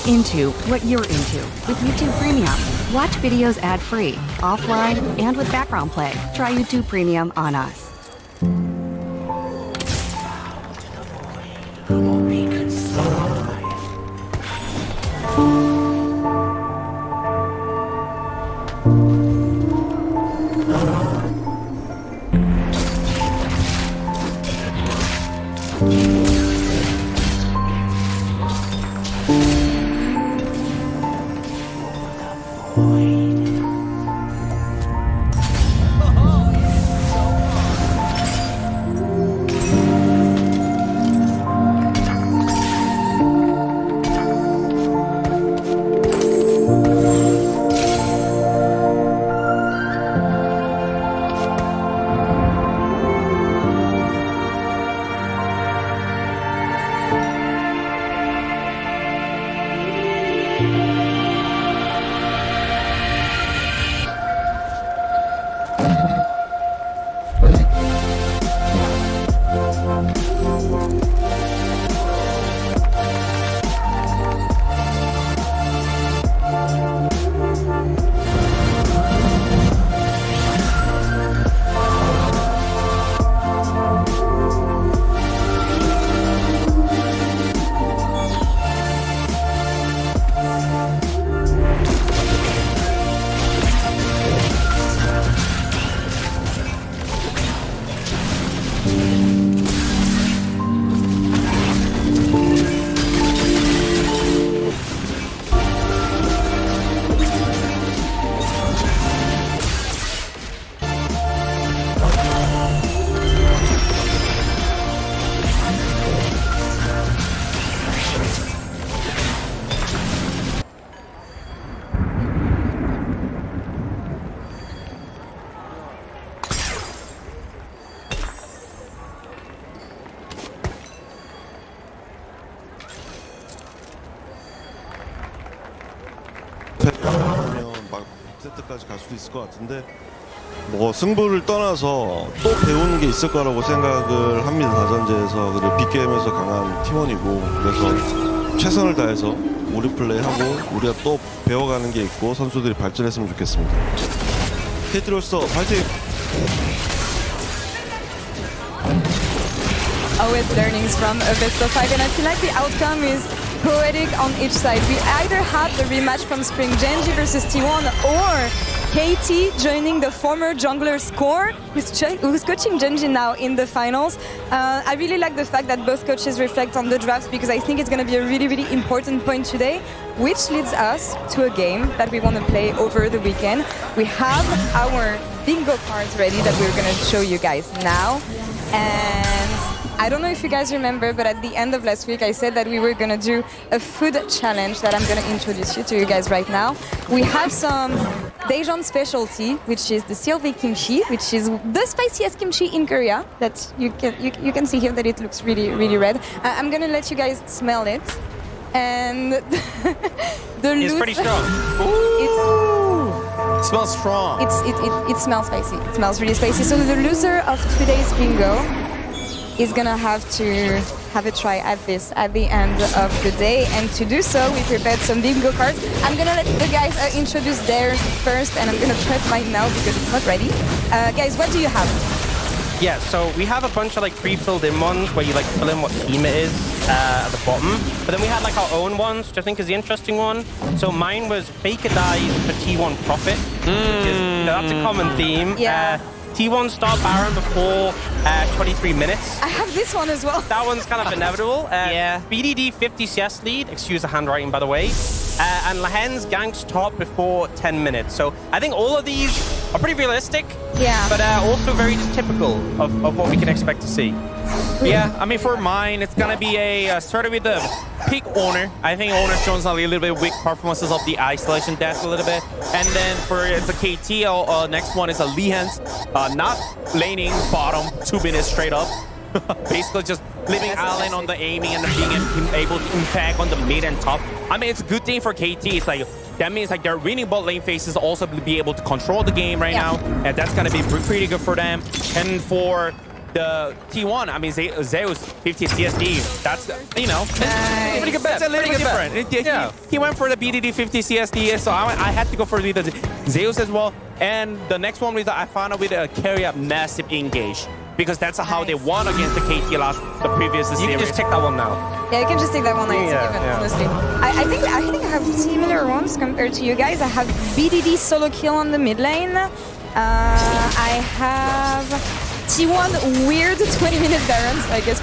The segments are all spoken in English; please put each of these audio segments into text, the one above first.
into what you're into with YouTube Premium. Watch videos ad-free, offline, and with background play. Try YouTube Premium on us. 하면 막 세트까지 갈 수도 있을 것 같은데 뭐 승부를 떠나서 또 배우는 게 있을 거라고 생각을 합니다. 다전제에서 그리고 빅게임에서 강한 팀원이고 그래서 최선을 다해서 우리 플레이하고 우리가 또 배워가는 게 있고 선수들이 발전했으면 좋겠습니다. KT로서 파이팅! Always learnings from a best of 5, and I feel like the outcome is poetic on each side. We either have the rematch from Spring Genji versus T1 or KT joining the former jungler Score, who's coaching Genji now in the finals. I really like the fact that both coaches reflect on the drafts because I think it's going to be a really, really important point today, which leads us to a game that we want to play over the weekend. We have our bingo cards ready that we're going to show you guys now. And I don't know if you guys remember, but at the end of last week, I said that we were going to do a food challenge that I'm going to introduce you guys right now. We have some Daejeon specialty, which is the Sylvie kimchi, which is the spiciest kimchi in Korea. That you can see here that it looks really, really red. I'm going to let you guys smell it. And it's pretty strong. It smells strong. It smells spicy. It smells really spicy. So the loser of today's bingo is gonna have to have a try at this at the end of the day, and to do so we prepared some bingo cards. I'm gonna let the guys introduce theirs first, and I'm gonna try mine now because it's not ready. Guys, what do you have? Yeah, so we have a bunch of like pre-filled in ones where you like fill in what team it is at the bottom. But then we had like our own ones, which I think is the interesting one. So mine was Faker dies for T1 Profit, which is, that's a common theme. Yeah. T1 Star Baron before 23 minutes. I have this one as well. That one's kind of inevitable. Yeah. BDD 50 CS lead, excuse the handwriting by the way. And Lahen's ganks top before 10 minutes. So I think all of these are pretty realistic, but also very typical of what we can expect to see. Yeah, I mean, for mine, it's gonna be a started with the pick owner. I think owner shows a little bit weak performances of the isolation death a little bit, and then for it's a KT. Next one is a Lehans, not laning bottom 2 minutes straight up. Basically just leaving Allen on the aiming and being able to impact on the mid and top. I mean, it's a good thing for KT. It's like that means like their winning bot lane phases also be able to control the game right now, and that's gonna be pretty good for them. And for the T1, I mean, Zeus 50 CSD, that's, you know, it's pretty good bet. It's a little Pretty bit different. different. He went for the BDD 50 CSD, so I had to go for the Zeus as well. And the next one was I found out with a carry up massive engage, because that's how they won against the KT last the previous You series. can just take that one now. Yeah, you can just take that one. Honestly. I think I have similar ones compared to you guys. I have BDD solo kill on the mid lane. I have T1 weird 20-minute Barons. I guess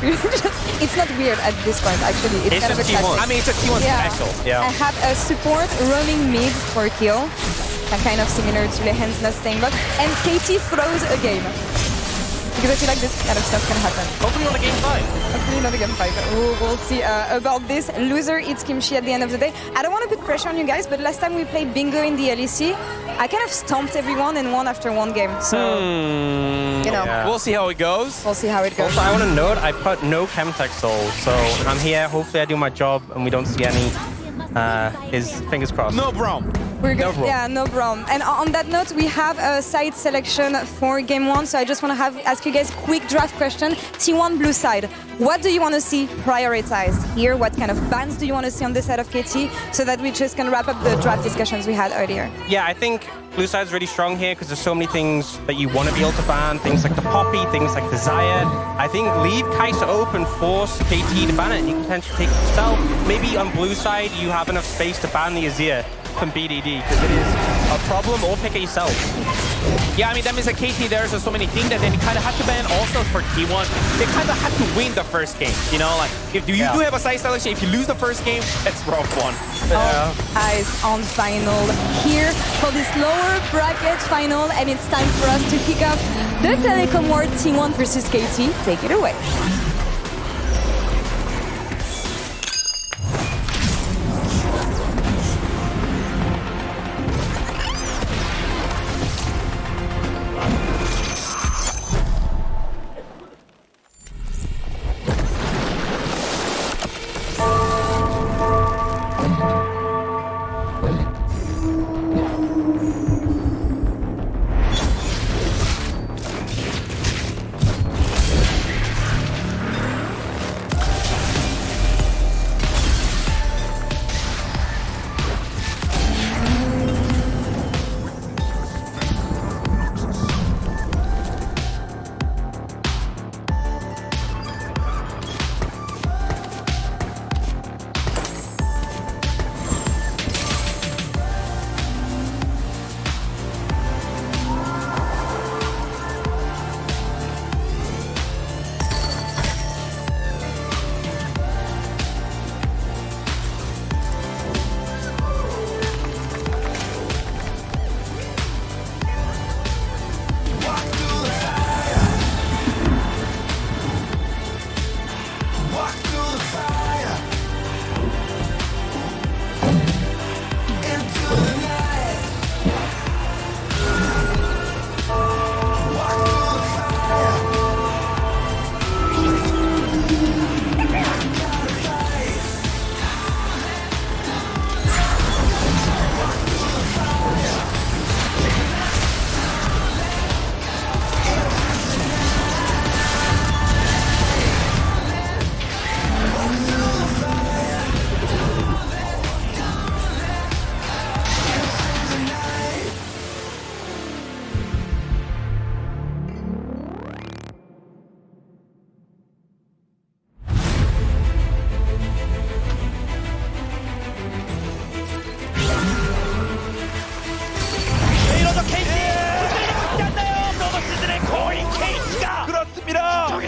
it's not weird at this point. Actually, it's kind of a just T1. classic. I mean, it's a T1 Yeah. special. I have a support roaming mid for kill, kind of similar to Lehen's staying bot, and KT throws a game. Because I feel like this kind of stuff can happen. Hopefully on a game 5. Hopefully not a game 5. We'll see about this. Loser eats kimchi at the end of the day. I don't want to put pressure on you guys, but last time we played bingo in the LEC, I kind of stomped everyone and won after one game. So, you know, We'll see how it goes. we'll see how it goes. Also, I want to note, I put no Chemtech Soul, so I'm here. Hopefully I do my job and we don't see any. Fingers crossed. No problem. We're good. problem. Yeah, no problem. And on that note, we have a side selection for game 1. So I just want to ask you guys quick draft question. T1 blue side. What do you want to see prioritized here? What kind of bans do you want to see on this side of KT? So that we just can wrap up the draft discussions we had earlier. Yeah, I think blue side's really strong here because there's so many things that you want to be able to ban. Things like the Poppy, things like the Zayed. I think leave Kai'Sa open, force KT to ban it. You can potentially take it yourself. Maybe on blue side, you have enough space to ban the Azir from BDD because it is a problem, or pick it yourself. Yeah, I mean, that means that KT, there's so many things that they kind of had to ban. Also for T1, they kind of had to win the first game. You know, like, if you do have a side selection, if you lose the first game, that's a rough one. All eyes on final here for this lower bracket final, and it's time for us to kick off the Telecom War T1 versus KT. Take it away.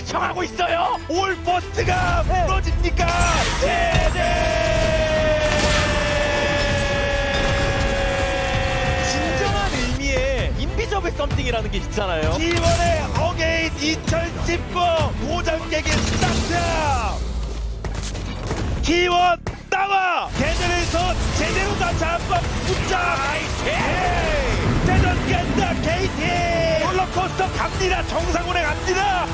청하고 있어요. 올 버스트가 무너집니까? 진정한 의미의 인비저블 썸띵이라는 게 있잖아요. T1의 어게인 2010번 도장깨기 스타트. T1 나와 대전에서 제대로 다시 한번 붙자. 대전 간다 KT. 롤러코스터 갑니다. 정상훈에 갑니다.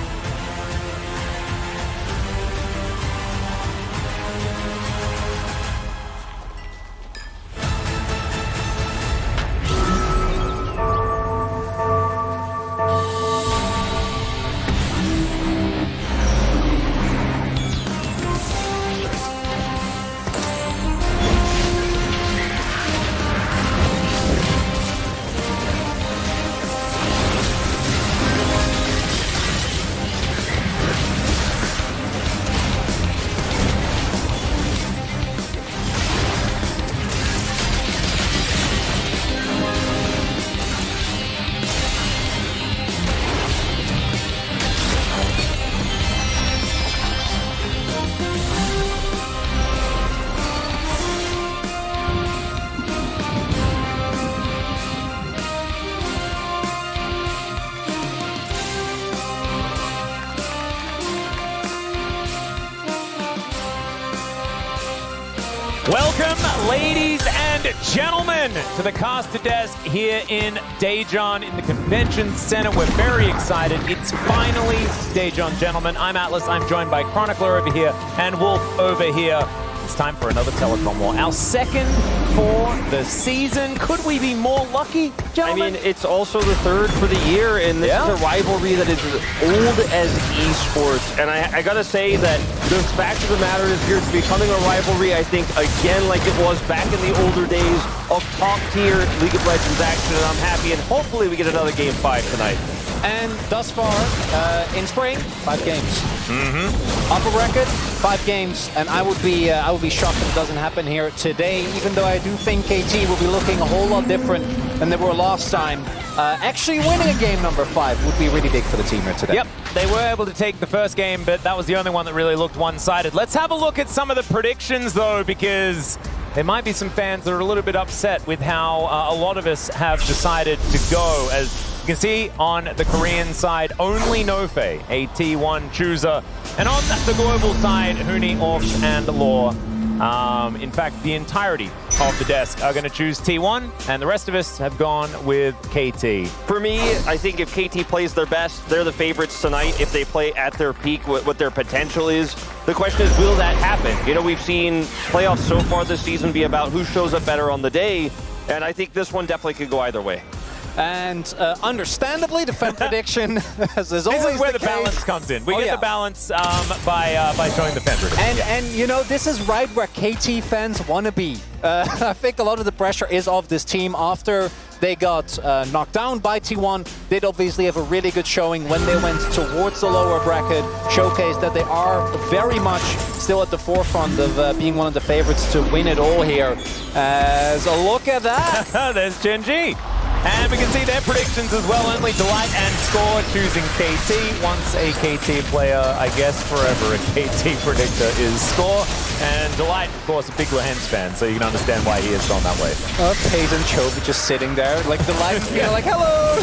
Welcome, ladies and gentlemen, to the Caster Desk here in Daejeon in the Convention Center. We're very excited. It's finally Daejeon, gentlemen. I'm Atlas. I'm joined by Chronicler over here and Wolf over here. It's time for another Telecom War. Our second for the season. Could we be more lucky, gentlemen? I mean, it's also the third for the year, and this is a rivalry that is as old as esports. And I gotta say that the fact of the matter is here, it's becoming a rivalry, I think, again, like it was back in the older days of top-tier League of Legends action, and I'm happy, and hopefully we get another Game 5 tonight. And thus far, in spring, 5 games. Upper record, 5 games, and I would be shocked if it doesn't happen here today. Even though I do think KT will be looking a whole lot different than they were last time. Actually, winning a game number 5 would be really big for the team here today. Yep, they were able to take the first game, but that was the only one that really looked one-sided. Let's have a look at some of the predictions, though, because there might be some fans that are a little bit upset with how a lot of us have decided to go. As you can see on the Korean side, only Nofei, a T1 chooser. And on the global side, Huni, Orcs, and Law. In fact, the entirety of the desk are going to choose T1, and the rest of us have gone with KT. For me, I think if KT plays their best, they're the favorites tonight. If they play at their peak, what their potential is. The question is, will that happen? You know, we've seen playoffs so far this season be about who shows up better on the day, and I think this one definitely could go either way. And understandably, the fan prediction, as is always This is where the case. balance comes in. We get the balance by showing the fan prediction. And you know, this is right where KT fans want to be. I think a lot of the pressure is off this team after they got knocked down by T1. They'd obviously have a really good showing when they went towards the lower bracket, showcased that they are very much still at the forefront of being one of the favorites to win it all here. So look at that. There's Genji. And we can see their predictions as well. Only Delight and Score choosing KT. Once a KT player, I guess forever a KT predictor is Score. And Delight, of course, a big Lehens fan, so you can understand why he is gone that way. Peyton Chobe just sitting there, like Delight, like, hello!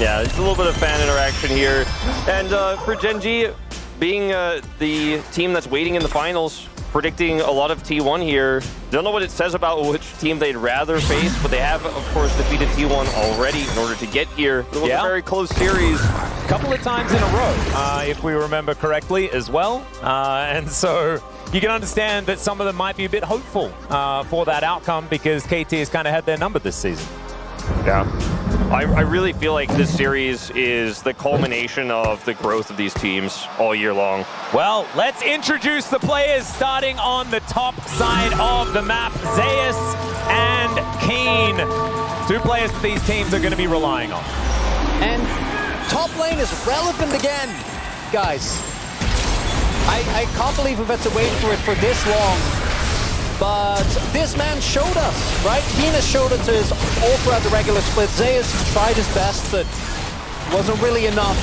Yeah, it's a little bit of fan interaction here. And for Genji, being the team that's waiting in the finals, predicting a lot of T1 here. Don't know what it says about which team they'd rather face, but they have, of course, defeated T1 already in order to get here. It was a very close series. A couple of times in a row, if we remember correctly as well. And so you can understand that some of them might be a bit hopeful for that outcome because KT has kind of had their number this season. Yeah. I really feel like this series is the culmination of the growth of these teams all year long. Well, let's introduce the players starting on the top side of the map. Zeus and Keen. 2 players that these teams are going to be relying on. And top lane is relevant again, guys. I can't believe we've had to wait for it for this long. But this man showed us, right? Keen has showed it to us all throughout the regular split. Zeus tried his best, but wasn't really enough.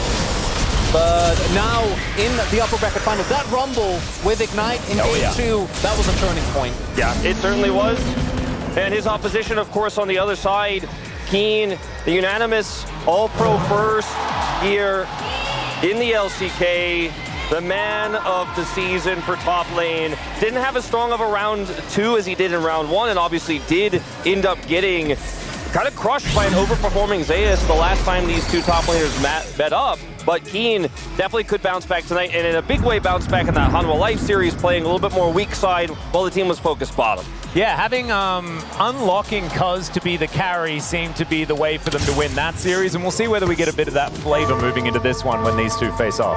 But now, in the upper bracket final, that rumble with Ignite in Game 2, that was a turning point. Yeah, it certainly was. And his opposition, of course, on the other side, Keen, the unanimous All-Pro first here in the LCK. The man of the season for top lane. Didn't have as strong of a round 2 as he did in round 1, and obviously did end up getting kind of crushed by an overperforming Zeus the last time these 2 top laners met up. But Keen definitely could bounce back tonight, and in a big way bounce back in that Hanwha Life series, playing a little bit more weak side while the team was focused bottom. Yeah, having unlocking Cuz to be the carry seemed to be the way for them to win that series, and we'll see whether we get a bit of that flavor moving into this one when these 2 face off.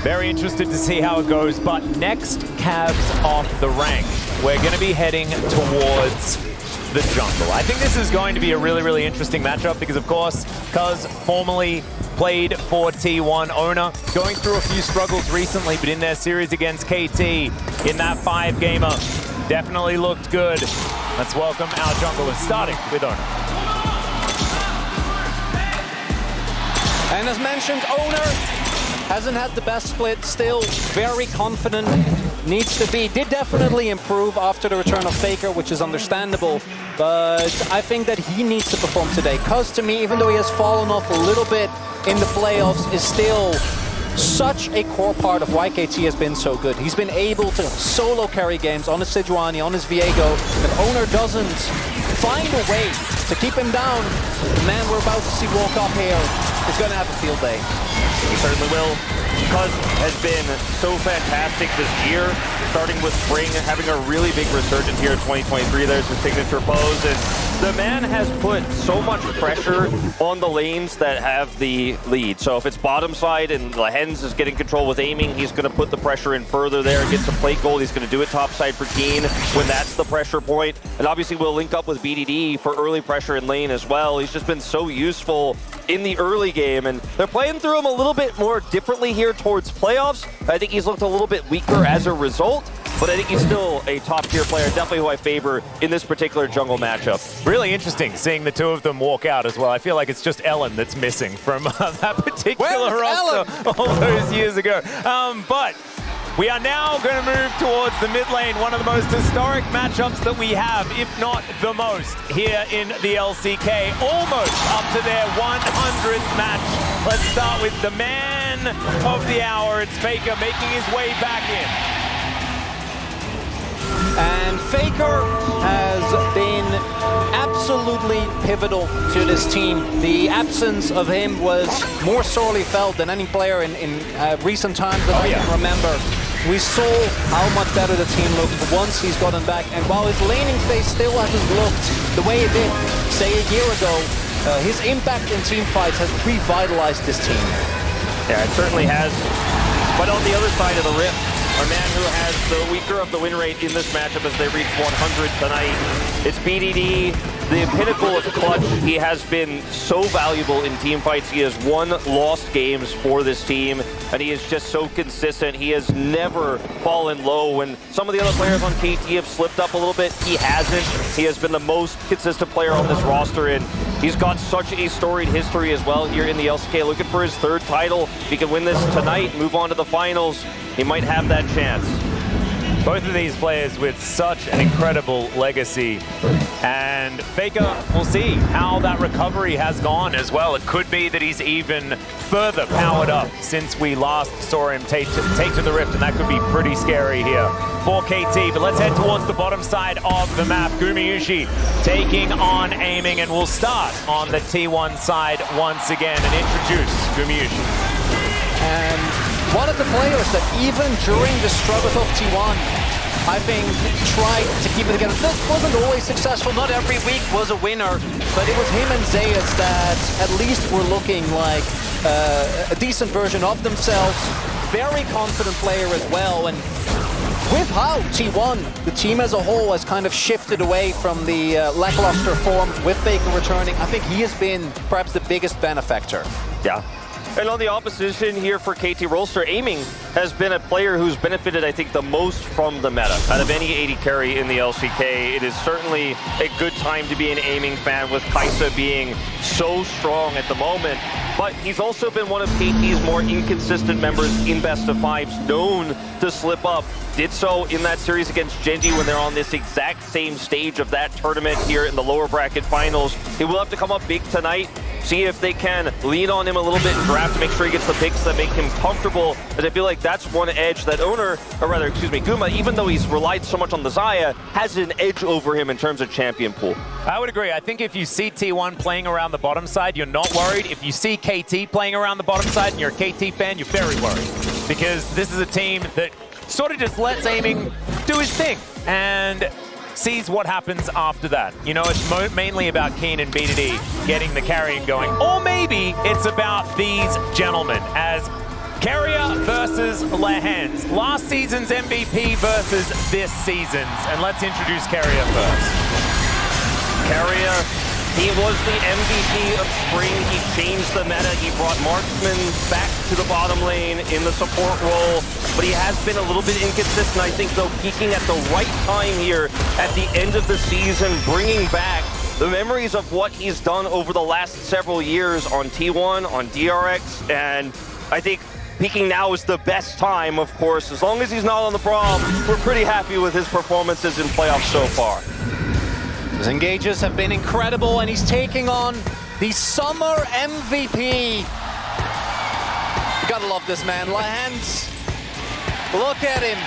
Very interested to see how it goes, but next, Cavs off the rank. We're going to be heading towards the jungle. I think this is going to be a really, really interesting matchup because, of course, Cuz formerly played for T1 owner, going through a few struggles recently, but in their series against KT in that 5-gamer, definitely looked good. Let's welcome our junglers, starting with owner. And as mentioned, owner hasn't had the best split, still very confident, needs to be. Did definitely improve after the return of Faker, which is understandable, but I think that he needs to perform today. Cuz to me, even though he has fallen off a little bit in the playoffs, is still such a core part of why KT has been so good. He's been able to solo carry games on his Sejuani, on his Viego. If Owner doesn't find a way to keep him down, the man we're about to see walk up here is going to have a field day. He certainly will. Cuz has been so fantastic this year, starting with Spring, having a really big resurgence here in 2023. There's his signature pose, and the man has put so much pressure on the lanes that have the lead. So if it's bottom side and Lehens is getting control with aiming, he's going to put the pressure in further there, gets a plate goal. He's going to do it top side for Keen when that's the pressure point. And obviously we'll link up with BDD for early pressure in lane as well. He's just been so useful in the early game, and they're playing through him a little bit more differently here towards playoffs. I think he's looked a little bit weaker as a result, but I think he's still a top-tier player, definitely who I favor in this particular jungle matchup. Really interesting seeing the two of them walk out as well. I feel like it's just Ellen that's missing from that particular roster all those years ago. But we are now going to move towards the mid lane, one of the most historic matchups that we have, if not the most, here in the LCK. Almost up to their 100th match. Let's start with the man of the hour. It's Faker making his way back in. And Faker has been absolutely pivotal to this team. The absence of him was more sorely felt than any player in recent times that I can remember. We saw how much better the team looked once he's gotten back, and while his laning phase still hasn't looked the way it did, say, a year ago, his impact in team fights has revitalized this team. Yeah, it certainly has. But on the other side of the rift, a man who has the weaker of the win rate in this matchup as they reach 100 tonight. It's BDD, the pinnacle of clutch. He has been so valuable in team fights. He has won lost games for this team, and he is just so consistent. He has never fallen low. When some of the other players on KT have slipped up a little bit, he hasn't. He has been the most consistent player on this roster, and he's got such a storied history as well here in the LCK. Looking for his third title. If he can win this tonight, move on to the finals, he might have that chance. Both of these players with such an incredible legacy. And Faker, we'll see how that recovery has gone as well. It could be that he's even further powered up since we last saw him take to the Rift, and that could be pretty scary here for KT. But let's head towards the bottom side of the map. Gumayusi taking on aiming, and we'll start on the T1 side once again and introduce Gumayusi. And one of the players that even during the struggles of T1, I think, tried to keep it together. This wasn't always successful. Not every week was a winner, but it was him and Zayas that at least were looking like a decent version of themselves. Very confident player as well. And with how T1, the team as a whole, has kind of shifted away from the lackluster form with Faker returning, I think he has been perhaps the biggest benefactor. Yeah. And on the opposition here for KT Rolster, aiming has been a player who's benefited, I think, the most from the meta. Out of any 80 carry in the LCK, it is certainly a good time to be an aiming fan with Kaisa being so strong at the moment. But he's also been one of KT's more inconsistent members in best of fives, known to slip up. Did so in that series against Genji when they're on this exact same stage of that tournament here in the lower bracket finals. He will have to come up big tonight. See if they can lean on him a little bit in draft to make sure he gets the picks that make him comfortable. As I feel like that's one edge that Guma, even though he's relied so much on the Xayah, has an edge over him in terms of champion pool. I would agree. I think if you see T1 playing around the bottom side, you're not worried. If you see KT playing around the bottom side and you're a KT fan, you're very worried. Because this is a team that sort of just lets aiming do his thing and sees what happens after that. You know, it's mainly about Keen and BDD getting the carrying going. Or maybe it's about these gentlemen as Keria versus Lehens. Last season's MVP versus this season's. And let's introduce Keria first. Keria, he was the MVP of Spring. He changed the meta. He brought Marksman back to the bottom lane in the support role. But he has been a little bit inconsistent, I think, though, peaking at the right time here at the end of the season, bringing back the memories of what he's done over the last several years on T1, on DRX, and I think peaking now is the best time, of course. As long as he's not on the prom, we're pretty happy with his performances in playoffs so far. His engages have been incredible, and he's taking on the summer MVP. You gotta love love this man. Lahens, look at him.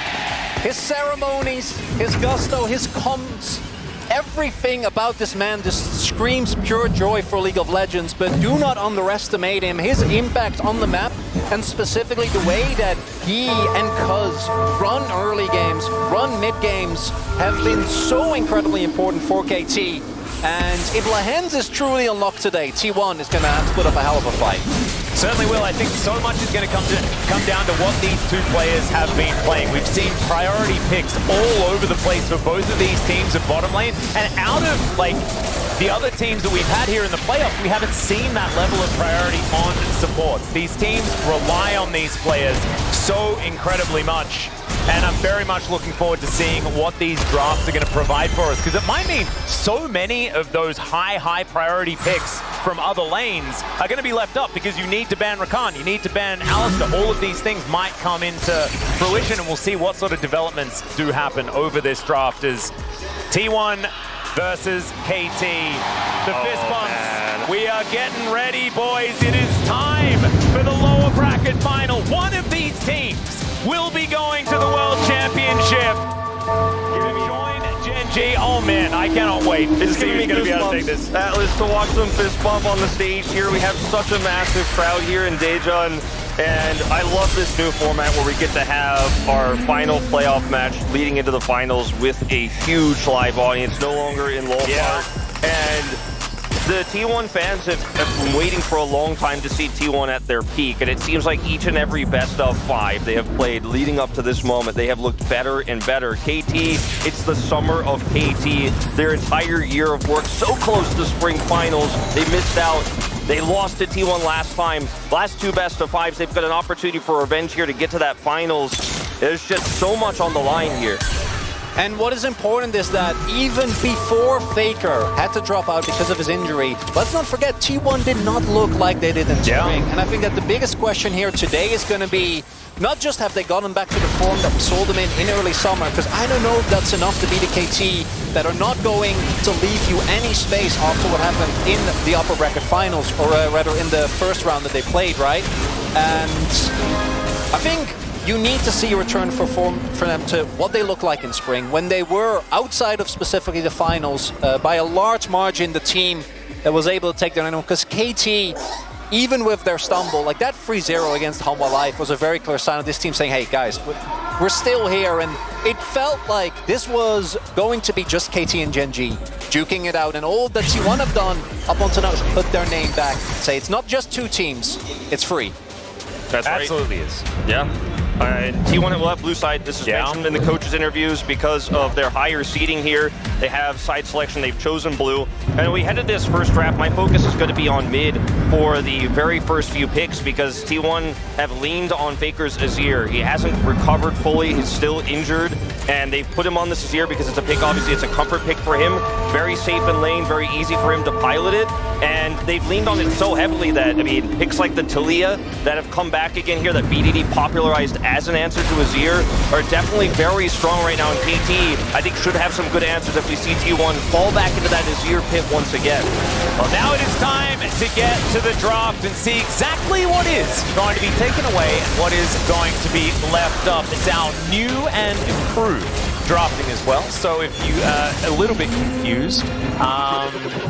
His ceremonies, his gusto, his comms. Everything about this man just screams pure joy for League of Legends, but do not underestimate him. His impact on the map, and specifically the way that he and Cuz run early games, run mid games, have been so incredibly important for KT. And if Lahens is truly unlocked today, T1 is going to have to put up a hell of a fight. Certainly will. I think so much is going to come down to what these two players have been playing. We've seen priority picks all over the place for both of these teams at bottom lane. And out of like the other teams that we've had here in the playoffs, we haven't seen that level of priority on supports. These teams rely on these players so incredibly much. And I'm very much looking forward to seeing what these drafts are going to provide for us, because it might mean so many of those high priority picks from other lanes are going to be left up because you need to ban Rakan, you need to ban Alistar. All of these things might come into fruition, and we'll see what sort of developments do happen over this draft as T1 versus KT. The fist bumps. Man. We are getting ready, boys. It is time for the lower bracket final. One of these teams will be going to the World Championship. Join Gen G. Oh man, I cannot wait. It's going to be goosebumps. Atlas, to watch them fist bump on the stage here. We have such a massive crowd here in Daejeon. And I love this new format where we get to have our final playoff match leading into the finals with a huge live audience, no longer in Lowell Park. And the T1 fans have been waiting for a long time to see T1 at their peak, and it seems like each and every best of 5 they have played leading up to this moment, they have looked better and better. KT, it's the summer of KT. Their entire year of work, so close to spring finals, they missed out. They lost to T1 last time. Last 2 best of 5s, they've got an opportunity for revenge here to get to that finals. There's just so much on the line here. And what is important is that even before Faker had to drop out because of his injury, let's not forget T1 did not look like they did in spring. And I think that the biggest question here today is going to be not just have they gotten back to the form that we saw them in early summer, because I don't know if that's enough to beat a KT that are not going to leave you any space after what happened in the upper bracket finals, or rather in the first round that they played, right? And I think you need to see a return for them to what they look like in spring, when they were outside of specifically the finals by a large margin, the team that was able to take their name. Because KT, even with their stumble, like that 3-0 against Hanwha Life was a very clear sign of this team saying, hey guys, we're still here. And it felt like this was going to be just KT and Gen G duking it out, and all that T1 have done up until now is put their name back, say it's not just 2 teams, it's 3. That's right. Absolutely is. Yeah. T1 will have blue side. This is mentioned in the coaches' interviews because of their higher seeding here. They have side selection. They've chosen blue. And we headed this first draft. My focus is going to be on mid for the very first few picks because T1 have leaned on Faker's Azir. He hasn't recovered fully. He's still injured. And they've put him on this Azir because it's a pick. Obviously, it's a comfort pick for him. Very safe in lane. Very easy for him to pilot it. And they've leaned on it so heavily that, I mean, picks like the Talia that have come back again here that BDD popularized as an answer to Azir are definitely very strong right now in KT. I think should have some good answers if we see T1 fall back into that Azir pit once again. Well, now it is time to get to the draft and see exactly what is going to be taken away and what is going to be left up. It's our new and improved drafting as well. So if you are a little bit confused,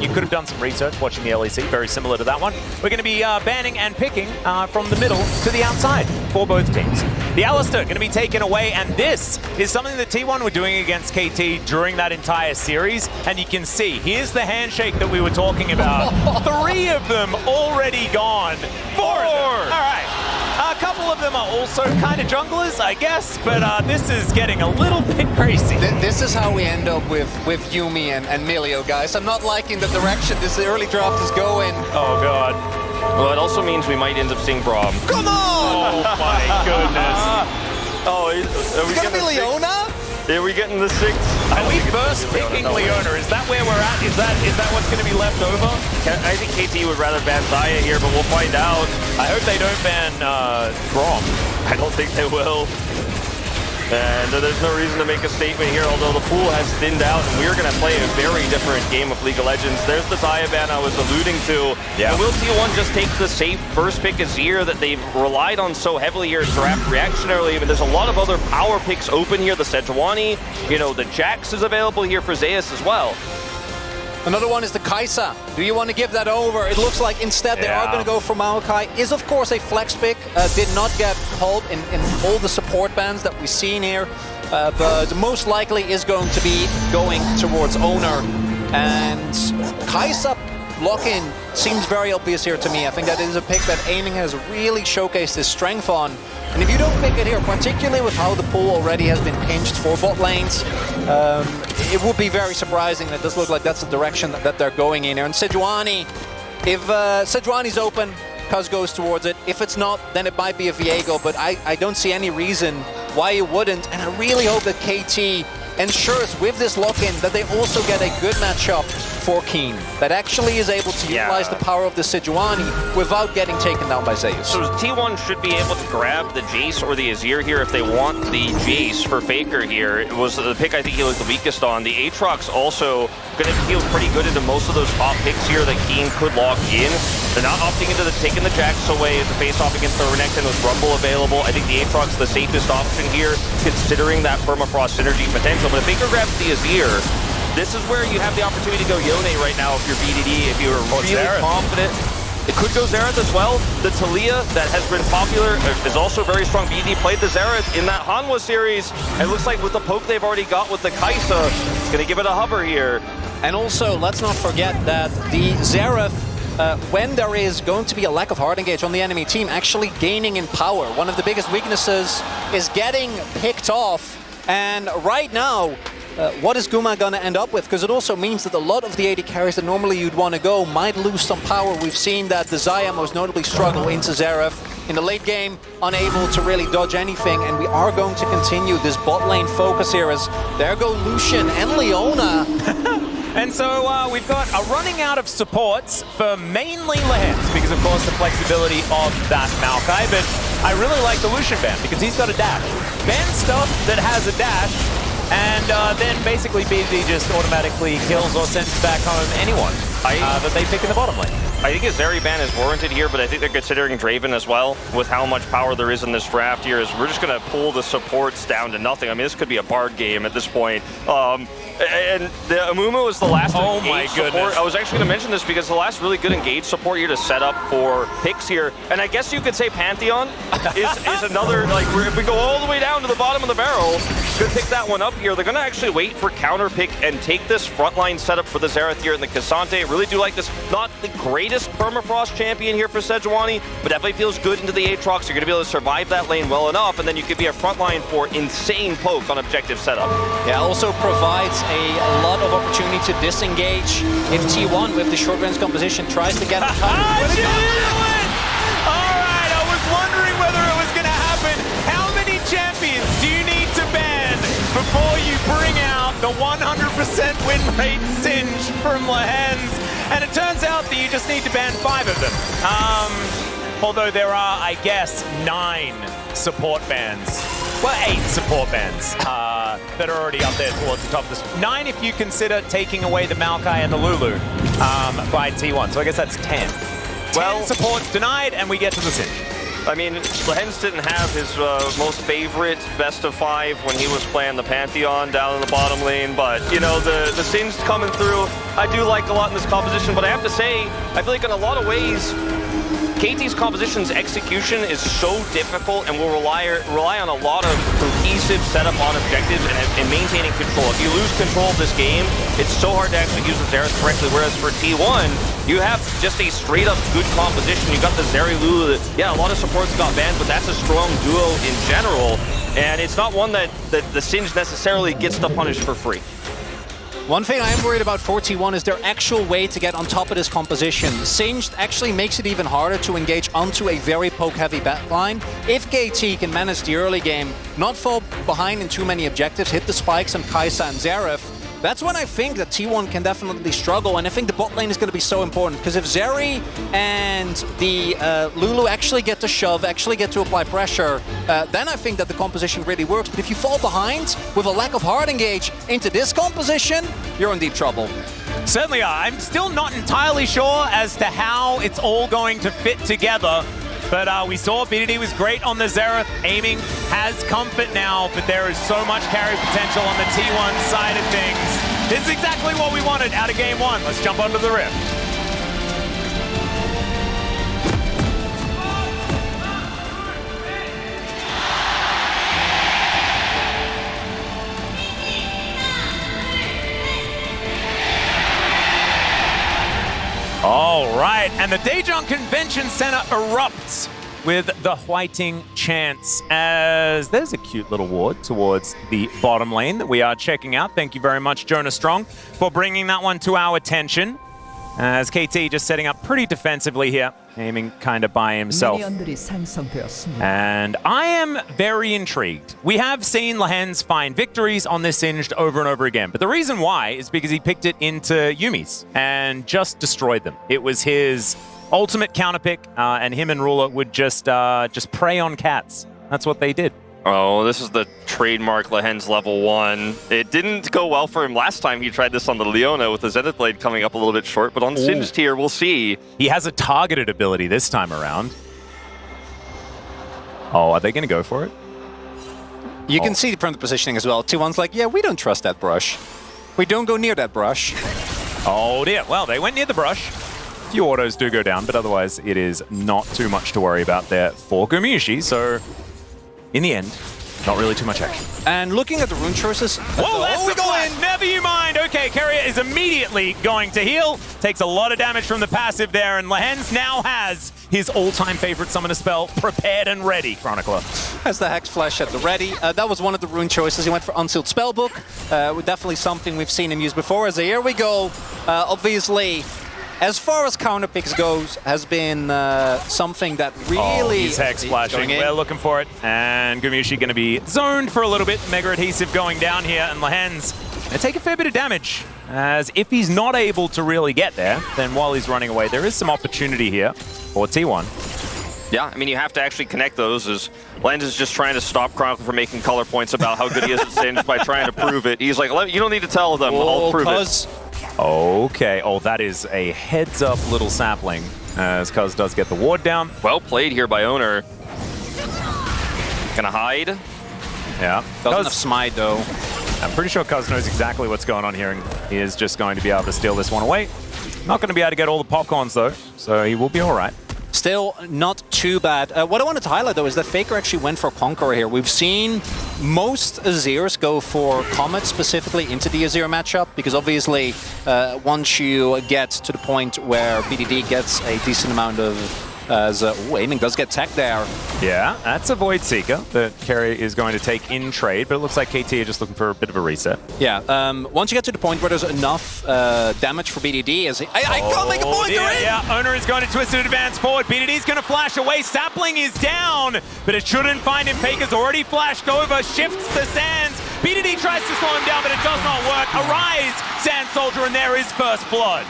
you could have done some research watching the LEC, very similar to that one. We're going to be banning and picking from the middle to the outside for both teams. The Alistar going to be taken away, and this is something that T1 were doing against KT during that entire series. And you can see, here's the handshake that we were talking about. 3 of them already gone. 4 of them. All right. A couple of them are also kind of junglers, I guess, but this is getting a little bit crazy. This is how we end up with Yuumi and Milio, guys. I'm not liking the direction this early draft is going. Oh, God. Well, it also means we might end up seeing Braum. Come on! Oh, my goodness. Oh, are we gonna be Leona? Are we getting the 6? Are we first picking Leona? Is that where we're at? Is that what's going to be left over? I think KT would rather ban Zaya here, but we'll find out. I hope they don't ban Braum. I don't think they will. And there's no reason to make a statement here, although the pool has thinned out, and we're going to play a very different game of League of Legends. There's the Zaya ban I was alluding to. Yeah. And will T1 just take the safe first pick Azir that they've relied on so heavily here, draft reactionarily? I mean, there's a lot of other power picks open here. The Sejuani, you know, the Jax is available here for Zeus as well. Another one is the Kai'Sa. Do you want to give that over? It looks like instead they are going to go for Maokai. Is of course a flex pick. Did not get called in all the support bans that we've seen here. But most likely is going to be going towards Owner. And Kai'Sa lock-in seems very obvious here to me. I think that is a pick that Aiming has really showcased his strength on. And if you don't pick it here, particularly with how the pool already has been pinched for bot lanes, it would be very surprising. It does look like that's the direction that they're going in here. And Sejuani, if Sejuani's open, Kuz goes towards it. If it's not, then it might be a Viego, but I don't see any reason why you wouldn't. And I really hope that KT ensures with this lock-in that they also get a good matchup for Keen that actually is able to utilize the power of the Sejuani without getting taken down by Zeus. So T1 should be able to grab the Jace or the Azir here if they want the Jace for Faker here. It was the pick I think he looked the weakest on. The Aatrox also going to feel pretty good into most of those top picks here that Keen could lock in. They're not opting into taking the Jax away as the face-off against the Renekton with Rumble available. I think the Aatrox is the safest option here considering that Permafrost synergy potential. But if Faker grabs the Azir, this is where you have the opportunity to go Yone right now if you're BDD, if you're really confident. It could go Xerath as well. The Talia that has been popular is also very strong. BDD played the Xerath in that Hanwha series. And it looks like with the poke they've already got with the Kai'Sa, it's going to give it a hover here. And also, let's not forget that the Xerath, when there is going to be a lack of hard engage on the enemy team, actually gaining in power. One of the biggest weaknesses is getting picked off. And right now, what is Guma going to end up with? Because it also means that a lot of the AD carries that normally you'd want to go might lose some power. We've seen that the Zaya most notably struggle into Xerath in the late game, unable to really dodge anything. And we are going to continue this bot lane focus here as there go Lucian and Leona. And so we've got a running out of supports for mainly Lehens because, of course, the flexibility of that Maokai. But I really like the Lucian ban because he's got a dash. Ban stuff that has a dash, and then basically BD just automatically kills or sends back home anyone that they pick in the bottom lane. I think a Zeri ban is warranted here, but I think they're considering Draven as well with how much power there is in this draft here. Is we're just going to pull the supports down to nothing. I mean, this could be a Bard game at this point. And the Amumu was the last engaged support. I was actually going to mention this because the last really good engaged support here to set up for picks here. And I guess you could say Pantheon is another, like, if we go all the way down to the bottom of the barrel, could pick that one up here. They're going to actually wait for counter pick and take this frontline setup for the Xerath here and the Cassante. Really do like this. Not the greatest Permafrost champion here for Sejuani, but definitely feels good into the Aatrox. You're going to be able to survive that lane well enough, and then you could be a frontline for insane poke on objective setup. Yeah, also provides a lot of opportunity to disengage if T1 with the short range composition tries to get a All right, I was wondering whether it was going to happen. How many champions do you need to ban before you bring out the 100% win rate Singe from Lehens? And it turns out that you just need to ban 5 of them. Although there are, I guess, 9 support bans. Well, 8 support bans that are already up there towards the top of this. 9 if you consider taking away the Maokai and the Lulu by T1. So I guess that's 10. 10 supports denied, and we get to the Singe. I mean, Lehens didn't have his most favorite best of 5 when he was playing the Pantheon down in the bottom lane, but, you know, the Singe coming through, I do like a lot in this composition, but I have to say, I feel like in a lot of ways, KT's composition's execution is so difficult and will rely on a lot of cohesive setup on objectives and maintaining control. If you lose control of this game, it's so hard to actually use the Xerath correctly, whereas for T1, you have just a straight-up good composition. You got the Zeri Lulu that, yeah, a lot of supports got banned, but that's a strong duo in general, and it's not one that the Singe necessarily gets to punish for free. One thing I am worried about for T1 is their actual way to get on top of this composition. Singed actually makes it even harder to engage onto a very poke-heavy backline. If KT can manage the early game, not fall behind in too many objectives, hit the spikes on Kai'Sa and Xerath, that's when I think that T1 can definitely struggle, and I think the bot lane is going to be so important, because if Zeri and the Lulu actually get to shove, actually get to apply pressure, then I think that the composition really works. But if you fall behind with a lack of hard engage into this composition, you're in deep trouble. Certainly are. I'm still not entirely sure as to how it's all going to fit together. But we saw BDD was great on the Xerath. Aiming has comfort now, but there is so much carry potential on the T1 side of things. This is exactly what we wanted out of game one. Let's jump onto the Rift. All right, and the Daejeon Convention Center erupts with the Whiting chants as there's a cute little ward towards the bottom lane that we are checking out. Thank you very much, Jonah Strong, for bringing that one to our attention. As KT just setting up pretty defensively here, aiming kind of by himself. And I am very intrigued. We have seen Lehens find victories on this Singed over and over again, but the reason why is because he picked it into Yumi's and just destroyed them. It was his ultimate counter pick, and him and Ruler would just prey on cats. That's what they did. Oh, this is the trademark Lehens level 1. It didn't go well for him last time he tried this on the Leona with the Zenith Blade coming up a little bit short, but on Singed here, we'll see. He has a targeted ability this time around. Oh, are they going to go for it? You can see from the positioning as well. T1's like, yeah, we don't trust that brush. We don't go near that brush. Oh dear, well, they went near the brush. A few autos do go down, but otherwise it is not too much to worry about there for Gumiushi, so in the end, not really too much action. And looking at the rune choices... Whoa, that's a flash! Never you mind! Okay, Keria is immediately going to heal. Takes a lot of damage from the passive there, and Lehens now has his all-time favorite summoner spell prepared and ready, Chronicler. Has the Hex Flash at the ready. That was one of the rune choices. He went for Unsealed Spellbook. Definitely something we've seen him use before. As here we go. Obviously, as far as counter picks goes, has been something that really... he's Hex flashing. We're looking for it. And Gumiushi going to be zoned for a little bit. Mega Adhesive going down here. And Lehens going to take a fair bit of damage. As if he's not able to really get there, then while he's running away, there is some opportunity here for T1. Yeah, I mean, you have to actually connect those, as Lens is just trying to stop Chronicle from making color points about how good he is at Singed by trying to prove it. He's like, you don't need to tell them, I'll prove it. Okay, oh, that is a heads-up little sapling, as Cuz does get the ward down. Well played here by Owner. Gonna hide. Yeah. Doesn't have Smite, though. I'm pretty sure Cuz knows exactly what's going on here, and he is just going to be able to steal this one away. Not going to be able to get all the popcorns, though, so he will be all right. Still not too bad. What I wanted to highlight, though, is that Faker actually went for Conqueror here. We've seen most Azirs go for Comet specifically into the Azir matchup, because obviously once you get to the point where BDD gets a decent amount of... aiming does get tech there. Yeah, that's a Void Seeker that Kerry is going to take in trade, but it looks like KT are just looking for a bit of a reset. Yeah, once you get to the point where there's enough damage for BDD, as I can't make a point, yeah, Owner is going to twist it advance forward. BDD's going to flash away. Sapling is down, but it shouldn't find him. Faker's already flashed over, shifts the sands. BDD tries to slow him down, but it does not work. Arise, Sand Soldier, and there is first blood.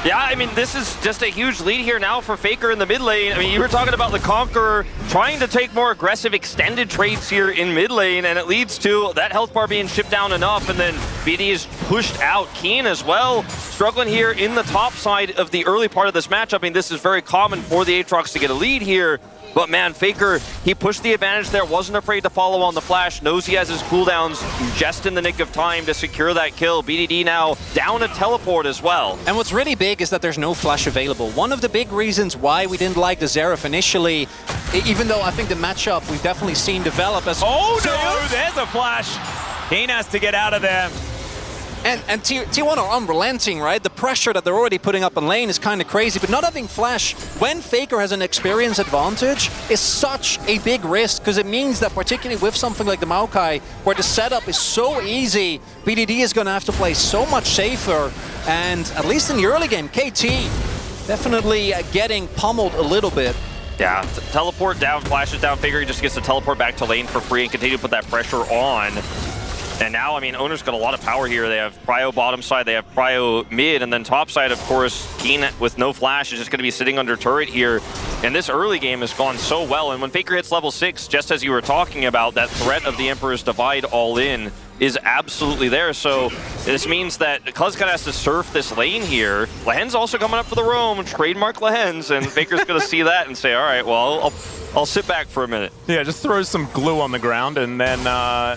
Yeah, I mean, this is just a huge lead here now for Faker in the mid lane. I mean, you were talking about the Conqueror trying to take more aggressive extended trades here in mid lane, and it leads to that health bar being chipped down enough, and then BD is pushed out. Keen as well, struggling here in the top side of the early part of this matchup. I mean, this is very common for the Aatrox to get a lead here. But man, Faker, he pushed the advantage there, wasn't afraid to follow on the flash, knows he has his cooldowns just in the nick of time to secure that kill. BDD now down a teleport as well. And what's really big is that there's no flash available. One of the big reasons why we didn't like the Xerath initially, even though I think the matchup we've definitely seen develop as... Oh no, there's a flash. Kane has to get out of there. And T1 are unrelenting, right? The pressure that they're already putting up in lane is kind of crazy, but not having flash when Faker has an experience advantage is such a big risk, because it means that particularly with something like the Maokai, where the setup is so easy, BDD is going to have to play so much safer, and at least in the early game, KT definitely getting pummeled a little bit. Yeah, teleport down, flashes down, Faker, he just gets to teleport back to lane for free and continue to put that pressure on. And now, I mean, Owner's got a lot of power here. They have Prio bottom side, they have Prio mid, and then top side, of course, Keen with no flash is just going to be sitting under turret here. And this early game has gone so well. And when Faker hits level 6, just as you were talking about, that threat of the Emperor's Divide all in is absolutely there. So this means that Kluzgut has to surf this lane here. Lehen's also coming up for the roam, trademark Lehen's, and Faker's going to see that and say, all right, well, I'll sit back for a minute. Yeah, just throws some glue on the ground and then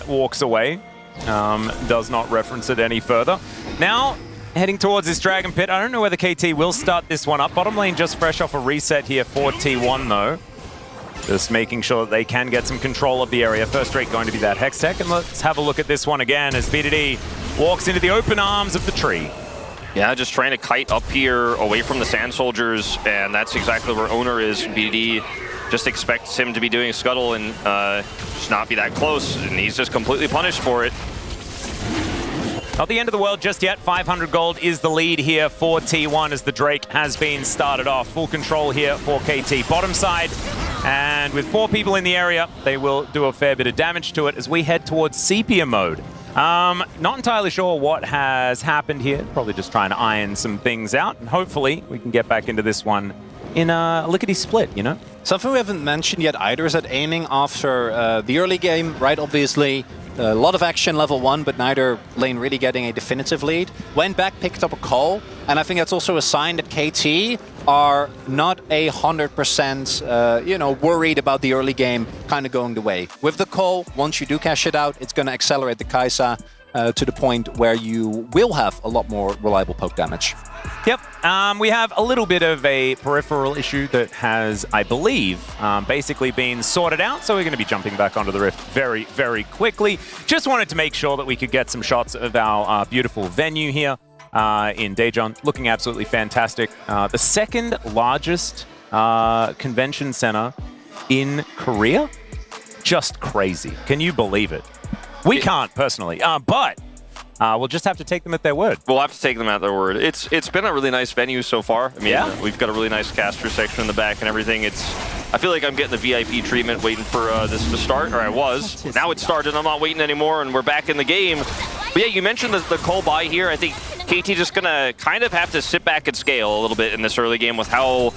walks away. Does not reference it any further. Now, heading towards this Dragon Pit. I don't know whether KT will start this one up. Bottom lane just fresh off a reset here for T1, though. Just making sure that they can get some control of the area. First rate going to be that Hextech. And let's have a look at this one again as BDD walks into the open arms of the tree. Yeah, just trying to kite up here away from the Sand Soldiers, and that's exactly where Owner is. BDD just expects him to be doing Scuttle and just not be that close, and he's just completely punished for it. Not the end of the world just yet. 500 gold is the lead here for T1 as the Drake has been started off. Full control here for KT. Bottom side, and with 4 people in the area, they will do a fair bit of damage to it as we head towards Sepia mode. Not entirely sure what has happened here. Probably just trying to iron some things out, and hopefully we can get back into this one in a lickety-split, you know? Something we haven't mentioned yet either is that aiming after the early game, right, obviously, a lot of action level 1, but neither lane really getting a definitive lead. Went back, picked up a call, and I think that's also a sign that KT are not 100% you know, worried about the early game kind of going the way. With the call, once you do cash it out, it's going to accelerate the Kai'Sa to the point where you will have a lot more reliable poke damage. Yep, we have a little bit of a peripheral issue that has, I believe, basically been sorted out, so we're going to be jumping back onto the Rift very, very quickly. Just wanted to make sure that we could get some shots of our beautiful venue here in Daejeon, looking absolutely fantastic. The second largest convention center in Korea? Just crazy. Can you believe it? We can't, personally, but we'll just have to take them at their word. We'll have to take them at their word. It's been a really nice venue so far. I mean, we've got a really nice caster section in the back and everything. I feel like I'm getting the VIP treatment waiting for this to start, or I was. Now it's started, I'm not waiting anymore, and we're back in the game. But yeah, you mentioned the call buy here. I think KT just gonna kind of have to sit back and scale a little bit in this early game with how